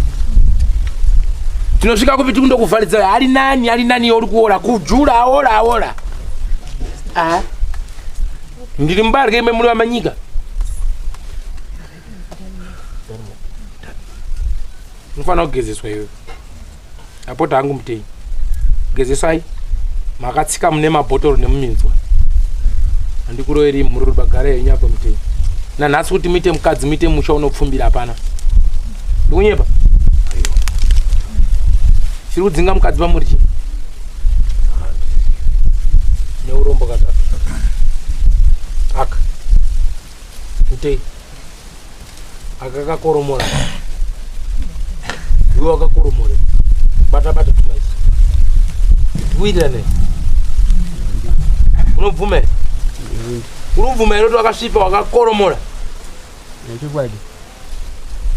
tinosvika kupi tikundokuvharidza ari nani uri kuora kujura aora ndiri mubarwe ime muri vamanyika munofanira kugezeswa iwe apota hangu Mutei gezesai makatsika mune mabhotoro nemuminzwa handikuroveri muri rubagara yenyu apa Mutei nanhasi kuti muite mukadzi muite musha unopfumbira hapana ndikunyepa chiri kudzinga mukadzi pamuri chi neurombo katatu aka Mutei aka kakoromora iwe wakakoromora bata tumaisi tikuitirane unobvume urubvume ere kuti wakasvipa wakakoromora nechikwadi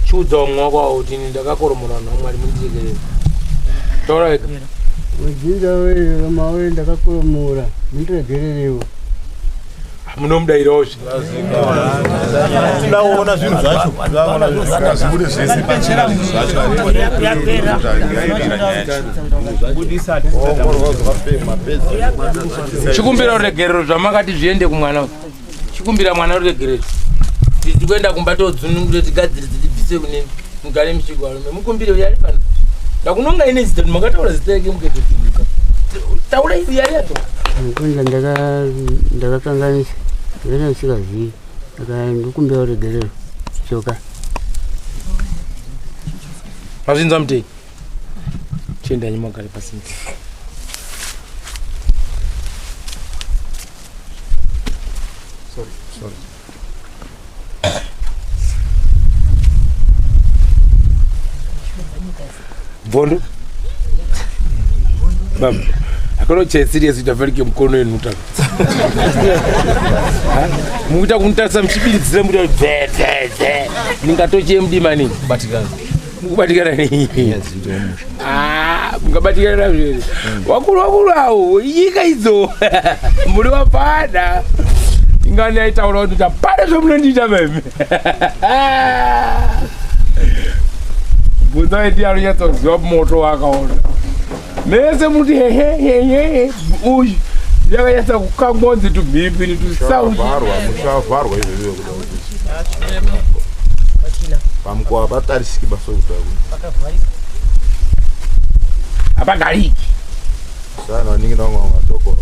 chiudza umwako wawo kuti ini ndakakoromora naMwari mundiregerere taura wega mudzinza weyo mawe ndakakoromora mundiregererewo munomudairawo Tinaona zvinhu zvacho. Zvibude zvese chikumbira uregerero zvamakati zviende kumwana chikumbira mwana uregerero tichikuenda kumba todzunungure tigadzire tibvise kune mugare muchigwaro memukumbire uyari pano ndakunonga ine zita makataura zita yake muketodzimuka taura ivi yari yato kunda ndakakanganisa zvene ndisikazii saka ndikumbira uregerero choka mazvinzwa Mutei chiendanyi magare pasinte sorry Bondo baba akano che serious itafarike mukono wenu utaka muita kuntarisa muchibiridzira muri dzedzedze ningatoche mdima nini mukubatikana nini mukabatikana nazvo wakuru awo nyika idzo muri wapada ingani aitaura kuti tapada zvamunondiita meme bvunza iti anonyatsoziva moto wakaona mese muti hehehehe uyu yakanyatsa kukangonzi tumhipiri mushavharwa izvozvo pamukova patarisiki basokuta hapagariki sana waningira vamwe madoko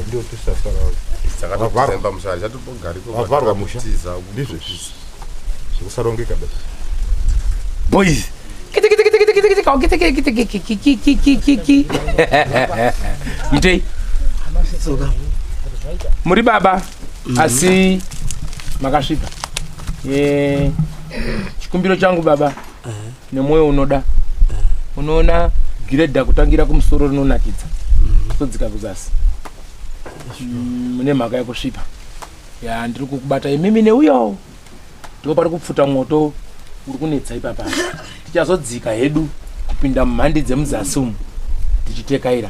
ndio tisasaraavharwa musha ndizvo zvekusarongeka basi boys Mutei muri baba asi makasvipa chikumbiro changu baba nemwoyo unoda unoona giredha kutangira kumusoro rinonakidza todzika kuzasi mune mhaka yekusvipa ndiri kukubata imimi neuyo ndipo pari kupfuta mwoto uri kunetsa ipapa tichazodzika hedu kupinda mumhandi dzemuzasi umu tichitekaira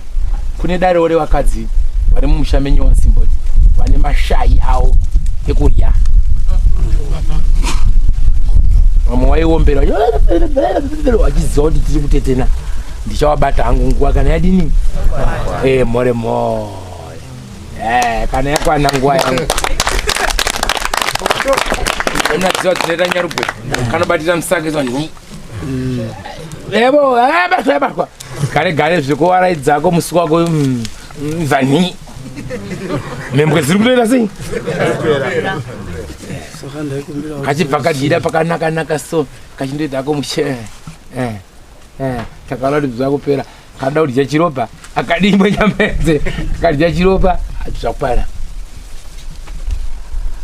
kune darewo revakadzi vari mumusha menyu wasimboti vane mashai avo ekurya Vamwe waiombera wachiziva kuti tiri kutetena ndichawabata hangu nguva kana yadini more kana yakwana nguva yangu unadziva dzinoita nyarugwe kanobatira musakizwa ni evo yabatwa gare zvekuwaraidzako musi wako vani mhembwe dziri kutoita sei kachibva kadhira pakanaka so kachindoitako mushe takalaudidzwa kupera kada kudya chiropa akadimwe nyamedze akadya chiropa zvakupara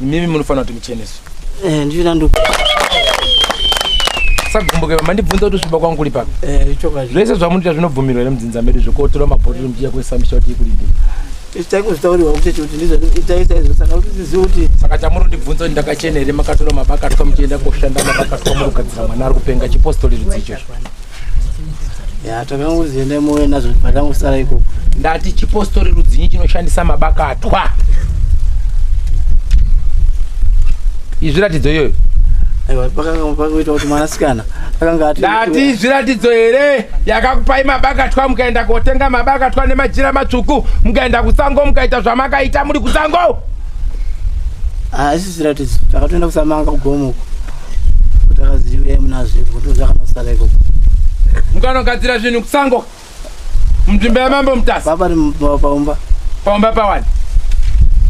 imimi munofanira kuti mucheneso ndivina sagumbuke mandibvunza kuti kusviba kwangu kuri papa zvese zvamunoita zvinobvumirwa here mudzinza medu zvokotora mabhotoro muchiya kuesamisha kuti ikulindini taikuzvitauriwa kuti kuti ndizvoitaisa izvo saka kuti tizive kuti saka chamurondibvunza kuti ndakachena here makatora mabakatwa muchienda koshanda mabakatwa muri kugadzira mwana ari kupenga chipostori rudzi ichozvo takangozienda moyo nazvo patangosara ikoko ndati chipostori rudzinyi chinoshandisa mabakatwa izviratidzo iyoyo aiwa pakuita kuti mwanasikana akanga ati ndati zviratidzo here yakakupai mabakatwa mukaenda kotenga mabakatwa nemajira matsvuku mukaenda kusango mukaita zvamakaita muri kusango asi zviratidzo takatoenda kusamanga kugomuko kuti akaziva munazvo kuti zvakanasara ikoko mukanogadzira zvinhu kusango munzvimbo yamambo mutasi papari paumba pawani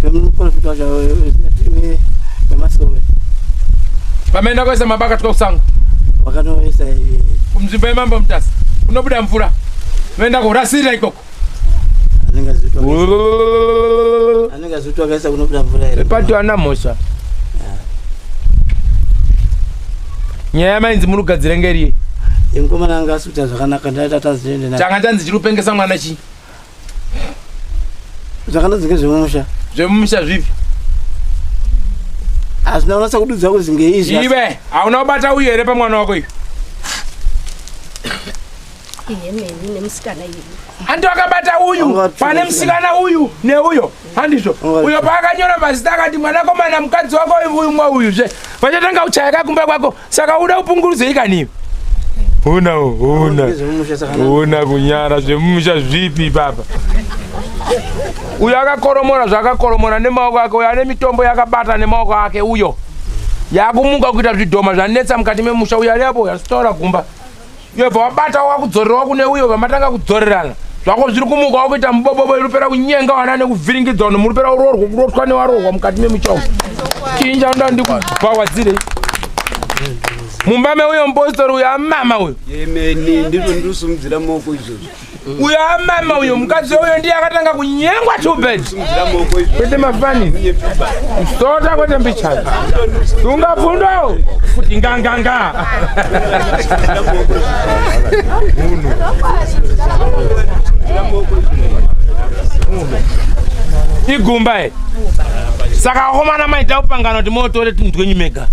vemuprofita wacho vemasove pamaenda kuisa mabakatwa kusango vakanoisa munzvimbo yamambo mutasi kunobuda mvura noenda kurasirira ikoko anenge azivi akaisa kunobuda mvura here pati wana mhosva nyaya yamainzi munogadzira ngeriye mukomana anga asikuita zvakanaka ndaita taziende changa chanzi chiri kupengesa mwana chii zvakanodzinge zvemumusha zvipi hazvina unasa kududza kuzi ngeizvi iwe hauna kubata uyu here pamwana wako iyo handi wakabata uyu pane musikana uyu neuyo handizvo uyo paakanyora mazita akati mwanakomana mukadzi wako umwe uyuzve vachatanga uchaya kakumba kwako saka uda kupunguruzei kaniwe una kunyara zvemumusha zvipi papa uyo akakoromora zvakakoromora nemaoko ake uyo ane mitombo yakabata nemaoko ake uyo yakumuka kuita zvidhoma zvanetsa mukati memusha uyo ariapo yasitaura gumba yobva wabata wakudzorerwa kune uyo vamatanga kudzorerana zvako zviri kumuka wakuita mubobobo irupera kunyenga wana nekuvhiringidza vanhu muripera urorwa kurotwa newarorwa mukati memuchaumo chii chauda ndikubhawadzirei mumba meuyo mupostori uyo amama uyo yemeni ndiro ndosumudzira maoko izvozvo uyo amama uyo mukadzi uyo ndiye akatanga kunyengwa tubed kwete mafanizi sota kwete mbichana ungabvundo kuti nganganga igumba e saka akomana maita upangano kuti motore tunhu twenyu mega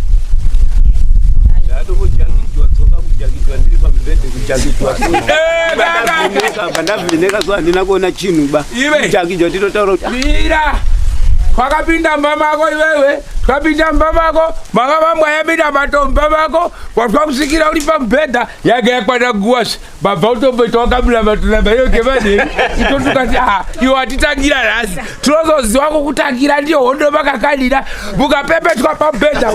ndavhirineka so handina kuona chinhu ba jakijo ndinotaura kuti ira twakapinda mba mako iwewe twapinda mba mako makavambwa yapinda matomba mako watwa kusvikira uri pamubhedha yaga yakwana guwazve babva utomboita wakamira matonamba iyo gemaderi itotukati iwo atitangira nhasi tinozoziva kukutangira ndiyo hondo makakanira mukapepetwa pamubhedha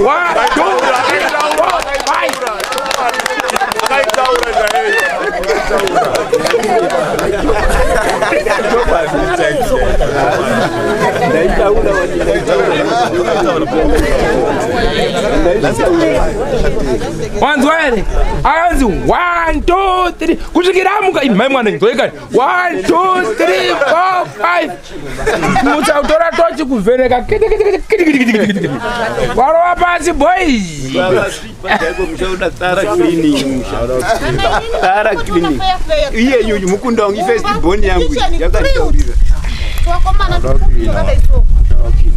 wanzwa here akanzi 1 2 3 kusvikira amuka imhai mwana nzoikani 1 2 3 4 5 muchautora tochi kuvheneka warova pasi boys Tara cleaning. Iye yuyu mukunda wangu first born yangu yakataurira. Wakomana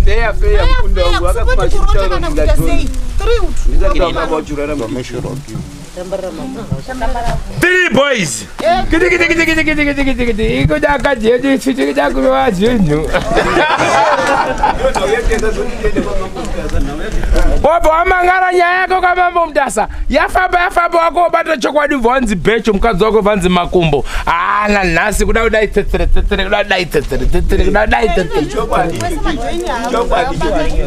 Fair mukunda wangu akakumashitaura ngati. 3 boys. Kiti. Iko dakajeje chiti chakuwa zvinhu. wabva wamangara nyaya yako kamambo mudasa yafamba wako wabata chokwadi vanzi bhecho mukadzi wako vanzi makumbo ana nhasi kuda kudai tsetsere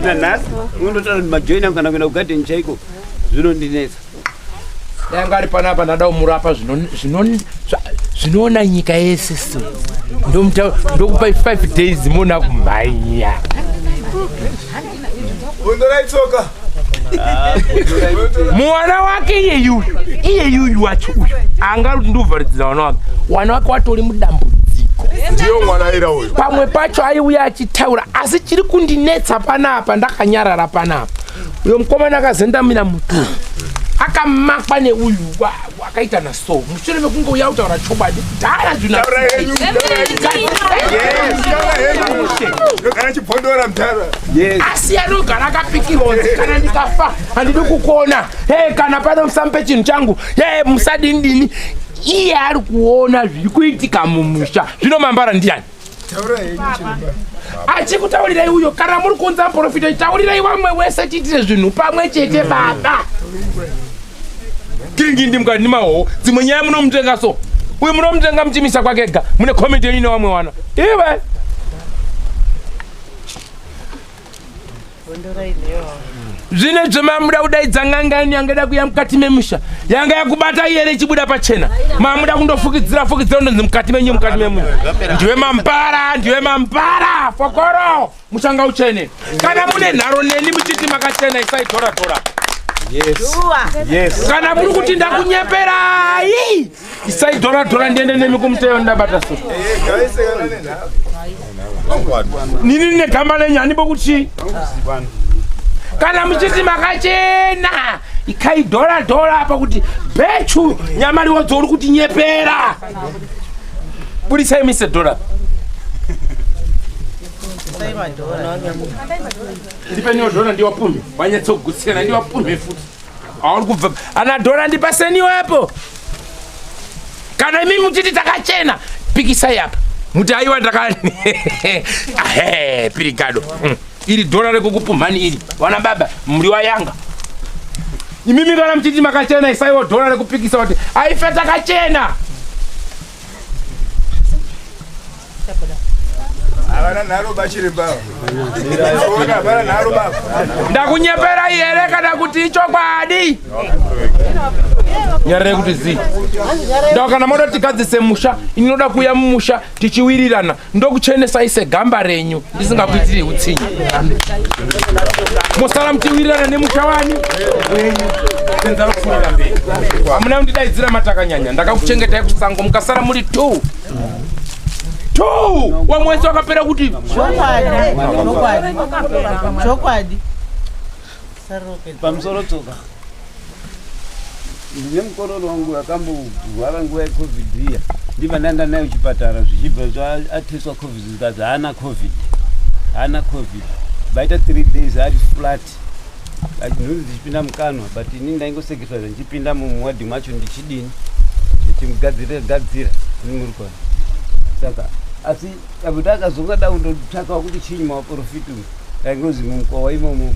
nanhasi undotaura kuti majoina kana kuenda kugadheni chaiko zvinondinetsa yanga ari panapa ndada kumurapa zvinoona nyika yese ndokupa 5 days muna kumhanya undoraitsoka mwana wake iyeyuyu wacho uyu anga kuti ndovharidzira wana wake watori mudambudziko ndiyo mwana ira uyu pamwe pacho aiuya achitaura asi chiri kundinetsa panapa ndakanyarara panapa uyo mukomana akazendamira mutu akamakwa neuyu akaita naso mushure mekunge uya kutaura chokwadi dhara zvinaachipondora mutara asi anogara akapikirwonzi kana ndikafa handidi kukona kana pano musamupe chinhu changu musadinidini iye ari kuona zviri kuitika mumusha zvino mambara ndiani achikutaurirai uyo kana muri kunza muprofita taurirai vamwe wese tiitire zvinhu pamwe chete baba kingindi mukati mahoho dzimwe nyaya munomutenga so uyu munomutenga muchimisa kwakega mune komiti yenyu nevamwe wana ive zvine zvemamuda kudaidza ngangani yangada kuya mukati memusha yanga yakubata iyere ichibuda pachena mamuda kundofukidzira ndonzi mukati menyu mukati memusha ndiwe mampara fokoro mushanga uchene kana mune nharo neni muchiti makachena isaitora kana muri kuti ndakunyeperai isaidhora ndiende nemi kumuteyo ndabata so nini negamba lenyu handibo kuti kana muchiti makachena ikaidhora apa kuti bhechu nyamari wadzo uri kuti nyepera budisai mise dhora ndipeniwo dhora ndiwapumhe wanyatsogutsirana ndiwapumhe futi auri kubva ana dhora ndipaseniwepo kana imi muchiti takachena pikisai apa muti aiwa ndaka pirigado iri dhora rekukupumhani iri wana baba muri wayanga imimi kana muchiti makachena isaiwo dhora rekupikisa kuti aife takachena avana nharo bachiri baba ndakunyeperai here kana kuti ichokwadi nyarare kuti zii ndakana moda tigadzise musha inoda kuya mumusha tichiwirirana ndokuchenesai segamba renyu ndisingakuitiri utsinyi musara muchiwirirana nemusha wani senza rokufurira mberi hamuna kundidaidzira matakanyanya ndakakuchengetai kusango mukasara muri 2 wamwese wakapera kuti chokwadi pamusoro tsoka ndine mukororo wangu akambogwara nguva yecovid iya ndiva ndanda naye kuchipatara zvichibva zvaateswa covid zikazi haana covid baita 3 days ari flat nhunzi dzichipinda mukanwa but ini ndaingoseketwa ndichipinda mumuwadhi macho ndichidini ndichimugadzira nimurikwana saka asi apo takazonga daundotsvakawo kuti chinyi mawaprofiti uyu aingozi mumukwa imomo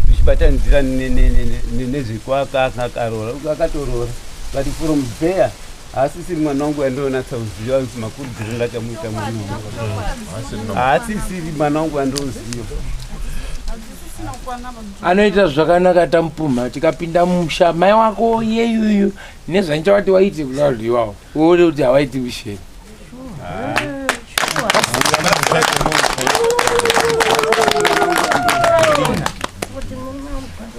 zvichibatanidzira nezvekwakakarora akatorora but from there haasisiri mwana wangu yandonatsa kuziva kuti makurudziro ndakamuita mwana haasisiri mwana wangu yandouziva anoita zvakanaka tamupumha tikapinda mumusha mai wako yeyuyu nezvancha wati waiti kularwiwawo uone kuti hawaiti usheni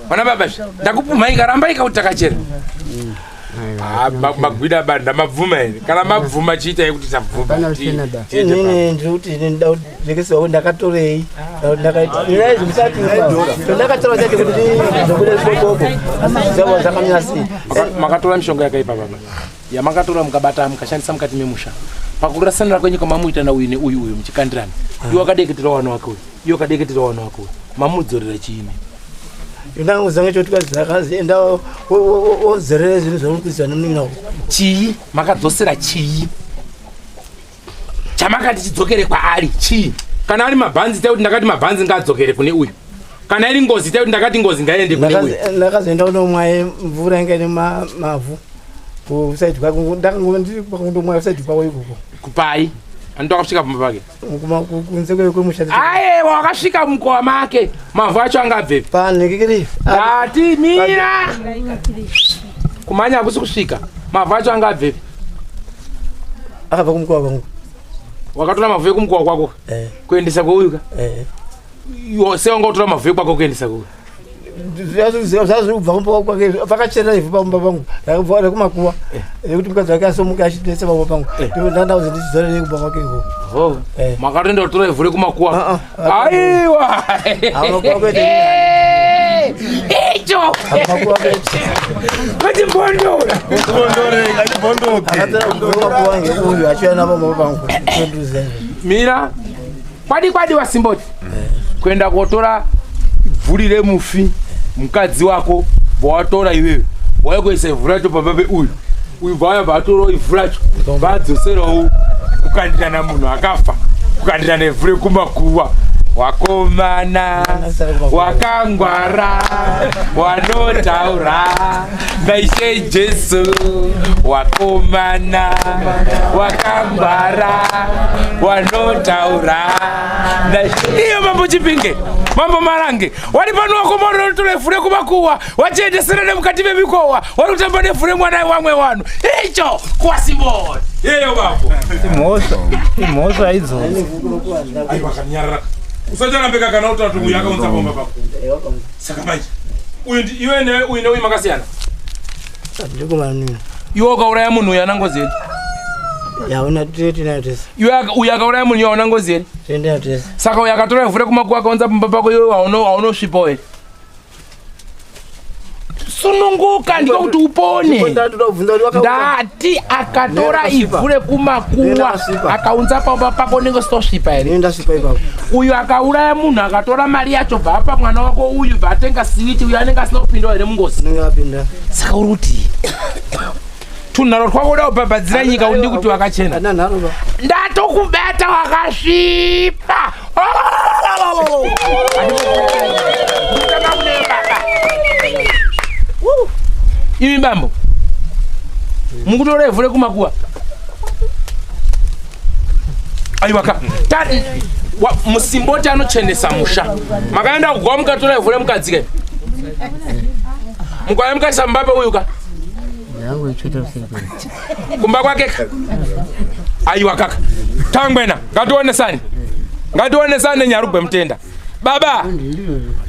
mwana baba ndakupumha ikaramba ikauti takachera magwida banda mabvuma here kana mabvuma chiitai kuti inini ndikuti ndikesiwako ndakatorei ndakatora chati kuti ndobuda zvikokoko zavo zvakamira sei makatora mishonga yakaipa baba yamakatora mukabata mukashandisa mukati memusha pakurasanira kwenyika mamuita nauyu neuyu muchikandirana iwe wakadeketera wana wake uyu iwe wakadeketera wana wake uyu mamudzorera chiini ndanguzange choti kazienda wozerere zvinhu zvauri kuziva nomuninawo chii makadzosera chii chamakati chidzokere kwaari chii kana ari mabhanzi tekuti ndakati mabhanzi ngaadzokere kune uyu kana iri ngozi taiti ndakati ngozi ngaende kunewe ndakazoenda kunomwaye mvura ingaine mavhu kusaidi kwake ndakangondiri kwakundomwaye kusaidi kwako ikoko kupai ando akasvika pamba pake kunze kwemusha aye wakasvika mukova make mavhu acho angabvepi panhekekeri ati mira kumanya hakusi kusvika mavhu acho angabvepi akabva kumukova kwangu wakatora mavhu ekumukova kwako kuendesa kwouyuka sewangakutora mavhu ekwako kuendesa kwouyu zvazobva kumba kwake pakacherera ivhu pamumba pangu rekumakuva rekuti mukadzi wake asomuka achitesa pamumba pangu ndandauze ndichizorere kumba kwake iko makatoenda kutora ivhu rekumakuva aiwa icho kuti mbondora uyu achiona pamumba pangu mira kwadi wasimboti kuenda kotora vhuri remufi mukadzi wako vawatora iwewe waikuisa ivhu racho pamba uyu vaya vaatorawo ivhu racho vadzoserawo kukandirana munhu akafa kukandirana ivhu rekumakuva wakomana wakangwara wanotaura naishe Jesu wakomana wakangwara wanotaura iyo mambo Chipinge mambo Marange wali pano wakomana unotora ivhu rekumakuva wachiendesera nemukati memikowa wari kutamba nevhu remwana wamwe wanu icho kwasimboni yeyo babo imhoso aidzoni usacharambeka kana utatu uyu akaunza pamba pako saka manje iwe neuyu makasiyana iwe ukauraya munhu uyu ana ngozi eri yauna tinatesa iwe uyu akauraya munhu iwe hauna ngozi eri tinatesa saka uyu akatora ivhu rekumakuva akaunza pamba pako iwe haunosvipawo eri sununguka ndiko kuti upone ndati akatora ivhu rekumakuva akaunza pamba pako unenge usitosvipa ere uyu akauraya munhu akatora mari yacho bva mwana wako uyu bva atenga siwiti uyu anenge asina kupindawo here mungozi saka uri kuti tunharo twako uda kubhabhadzira nyika undi kuti wakachena ndatokubata wakasvipa ivi bambo mukutora ivhu rekumakuva aiwaka musimboti anochenesa musha makaenda kugwa mukatora ivhu remukadzi kai mukauya mukaisa mumba uyu ka kumba kwake aiwa kaka tangwena ngationesane nyarugwe mutenda baba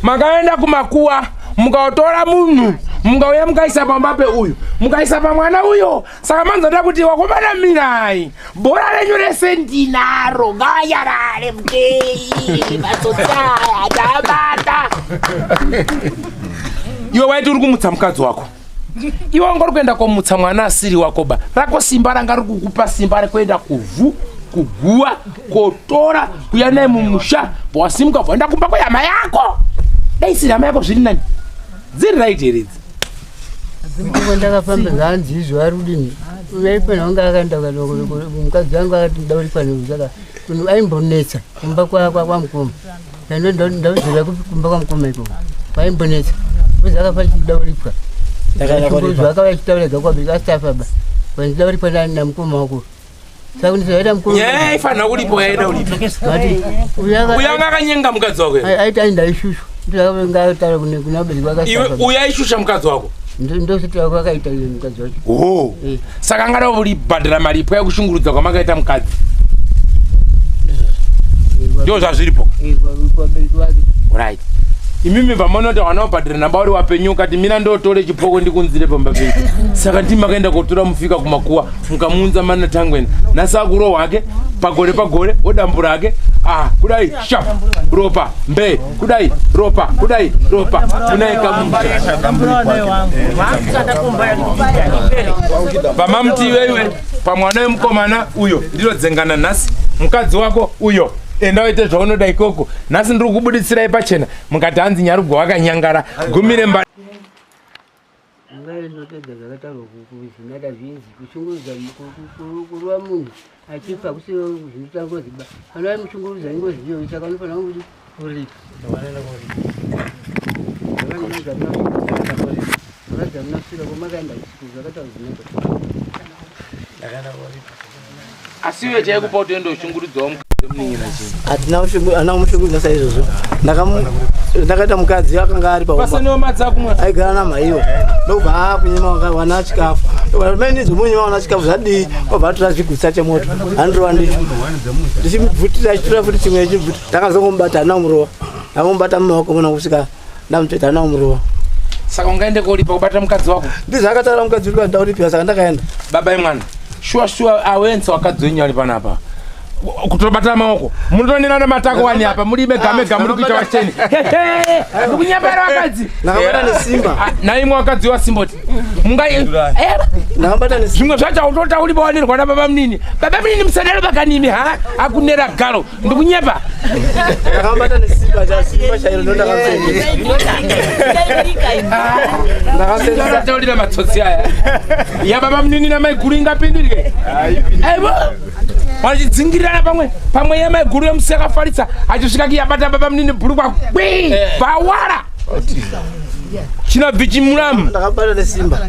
makaenda kumakuva mukaotora munhu mukauya mukaisa pamba uyu mukaisa pamwana uyo saka manzoda kuti wakomana mirai bhora renyu rese ndinaro ngavanyarare mukei vatsotsaya tabata iwe waiti uri kumutsa mukadzi wako iwe wanga uri kuenda komutsa mwana asiri wako ba rako simba ranga ri kukupa simba rekuenda kuguwa kotora kuya naye mumusha bwasimuka bwaenda kumba kwehama yako dai siri hama yako zviri nani dziri right here idzi ndakafamba zvanzi izvo ari kudini uyaipena wanga akaenda mukadzi wangu akati ndauri panezaka aimbonetsa kumba kwamukoma ndaudzira kumba kwamukoma ikoko kwaimbonetsa uzi akafa chidauripwa akava chitaurega kwabika asitafaba kwandidauripwa namukoma wako saka ndizoita ifanira kuripo yaida uripo uya anga akanyenga mukadzi wako aiti aindaishushu ndakavengataura kuna bereki iwe uya aishusha mukadzi wako ndositira kwakaita iye mukadzi wacho saka angada uri bhadhara maripwa yekushungurudza kwamakaita mukadzi ndo zvazviripo kwabereki wake right imimi pamunoti wana wabhadhara namba uri wapenyu ukati mina ndotore chipoko ndikunzire pamba penyu saka ndimi makaenda kotora mufika kumakuva mukamuunza mana tangwena nasakuro wake pagore odambu rake kudai shap ropa mbe kudai ropa kudai ropa munaika pamamuti iwewe pamwana wemukomana uyo ndinodzengana nhasi mukadzi wako uyo enda waite zvaunoda ikoko nhasi ndiri kubudisirai pachena mukati hanzi nyarugwa wakanyangara gumire mba ngatedza zvakataurwa kuzvinada zvinzi kushungurudza kurwa munhu achifa kusiwo zvinotangoziba kana mushungurudza ingoziyo saka unofanira kuti uripo asiwe chaikupa kuti endo ushungurudzwa ana mushungurudza saizvozvo ndakaita mukadzi akanga ari aigara namaiwo ndokubva akunyima wana chikafu menidzo munyima wana chikafu zvadii wabva tora chigutsa chemoto handirova ndicho ndichimubvutira chitora futi chimwe chibvuti ndakazongomubata hana umurowa ndakamubata mumaoko muna kusvika ndamuteta hana umurowa. Saka ungaende kolipa kubata mukadzi wako? Ndizvo akataura mukadzi uri ndauripiwa saka ndakaenda. Baba emwana shuwa awenza wakadzi wenyu ari panapa kutobata maoko munotonera matako wani apa muri mega muri kuita wacheni ndikunyambara wakadzi nakabata nesimba naimwe wakadzi wa simboti nakabata nesimba zvimwe zvacho utotauriba wanirwa nababa munini musadaro bakanimi akunera garo ndikunyamba nakabata nesimba chairo ndakasenzataurira matsotsi aya yababa munini namai guru ingapindirike vachidzingirana pamwe yemai guru yemusi yakafaritsa achisvika kiyabata baba munini bhurukwa kwi pawara chinabvi chimuramu ndakabata nesimba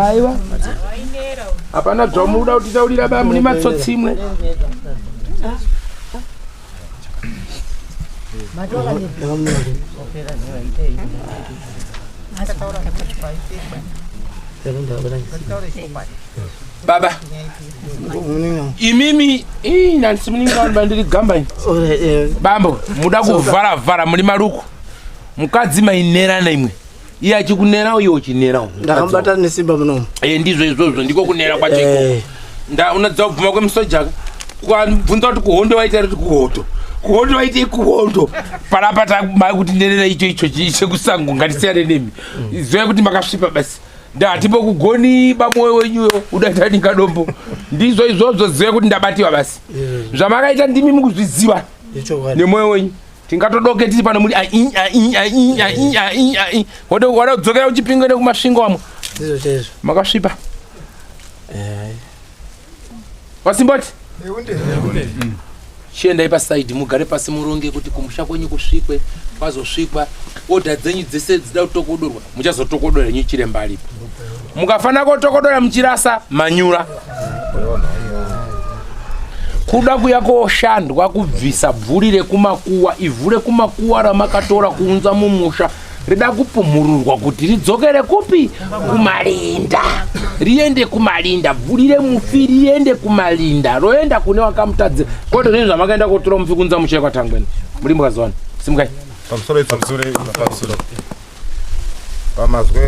aiwa hapana zvamuda kutitaurira baba muni matsotsi imwe baba imimi nandisi muninga vanhu vandiri gamba bambo muda kuvharavhara muri maruku mukadzi mainerana imwe iye achikunera uye uchinerawo ndakambata nesimba munomu ndizvo izvozvo ndiko kunera kwacho iko unadza kubvuma kwemusojaka kwabvunza kuti kuhondo waita kuti kuhondo waitei kuhondo parapata kuti nerera icho chekusango ngatisiyane nemi zoya kuti makasvipa basi ndatipo kugoni bamwoyo wenyuyo udatanika dombo ndizvo izvozvo zive kuti ndabatiwa basi zvamakaita ndimi mukuzviziva nemwoyo wenyu tingatodoke tiri pano muri wada kudzokera uchipinga nekumasvingo wamwe makasvipa wasimboti chiendai pasaidi mugare pasi muronge kuti kumusha kwenyu kusvikwe kwazosvikwa odha dzenyu dzese dzida kutokodorwa muchazotokodora yenyu chiremba alipo mukafana kotokodora muchirasa manyura kuda kuya koshandwa kubvisa bvuri rekumakuwa ivhu rekumakuwa ramakatora kuunza mumusha rida kupumururwa kuti ridzokere kupi kumalinda riende kumalinda bvuri remufi riende kumalinda roenda kune wakamutadze koto zvinhu zvamakaenda kotora mufi kunza muchire kwatangweni muri mukazwana simukai pamusoro pamazwe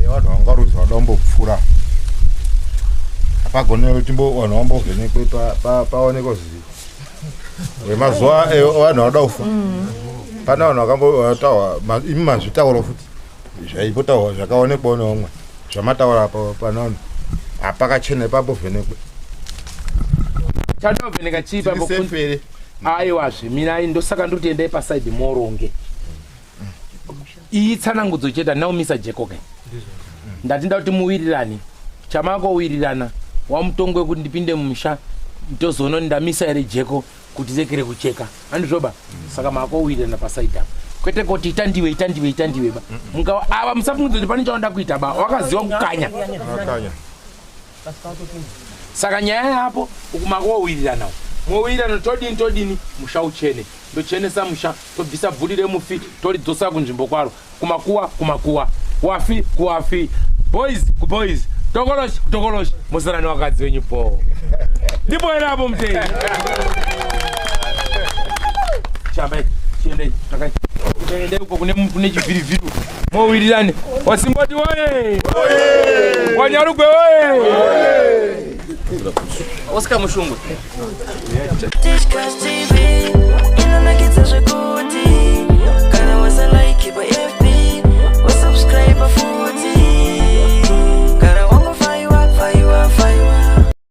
evanhu vangarudzi vadombopfuura apagonero timbo vanhu vambovhenekwe paoneko zivi wemazuva vanhu vada kufa pana vanhu vakambotaura imi mazvitaura futi zvaipotaura zvakaonekwawo neomwe zvamataura pana vanhu apakachena ipambovhenekwe chandovheneka chii pambofere aiwazve mina ndosaka ndotiendai pasaidi moronge iyi tsanangudzo cheta naumisa jekoka ndatinda kuti muwirirani chamakowirirana wamutongwe kuti ndipinde mumusha ndozoona ndamisa ere jeko kuti zekere kucheka andizvoba saka makowirirana pasaidi apo kwete kuti itandiwe ba mungawa ava musapungudza kuti pane chaonda kuita ba wakaziva kukanya saka nyaya yapo ukumakowiriranawo mowirirana todini musha uchene ndochenesa musha tobvisa bvuri remufi toridzosa kunzvimbo kwaro kumakuwa wafi kuwafi boys kuboys tokoloshi musarani wakadzi wenyu po ndipo ere apo mutei chambai chiendei takai uko kune chivhirivhiri mowirirane wasimboti woye wanyarugwe woye Oscar Mushungu.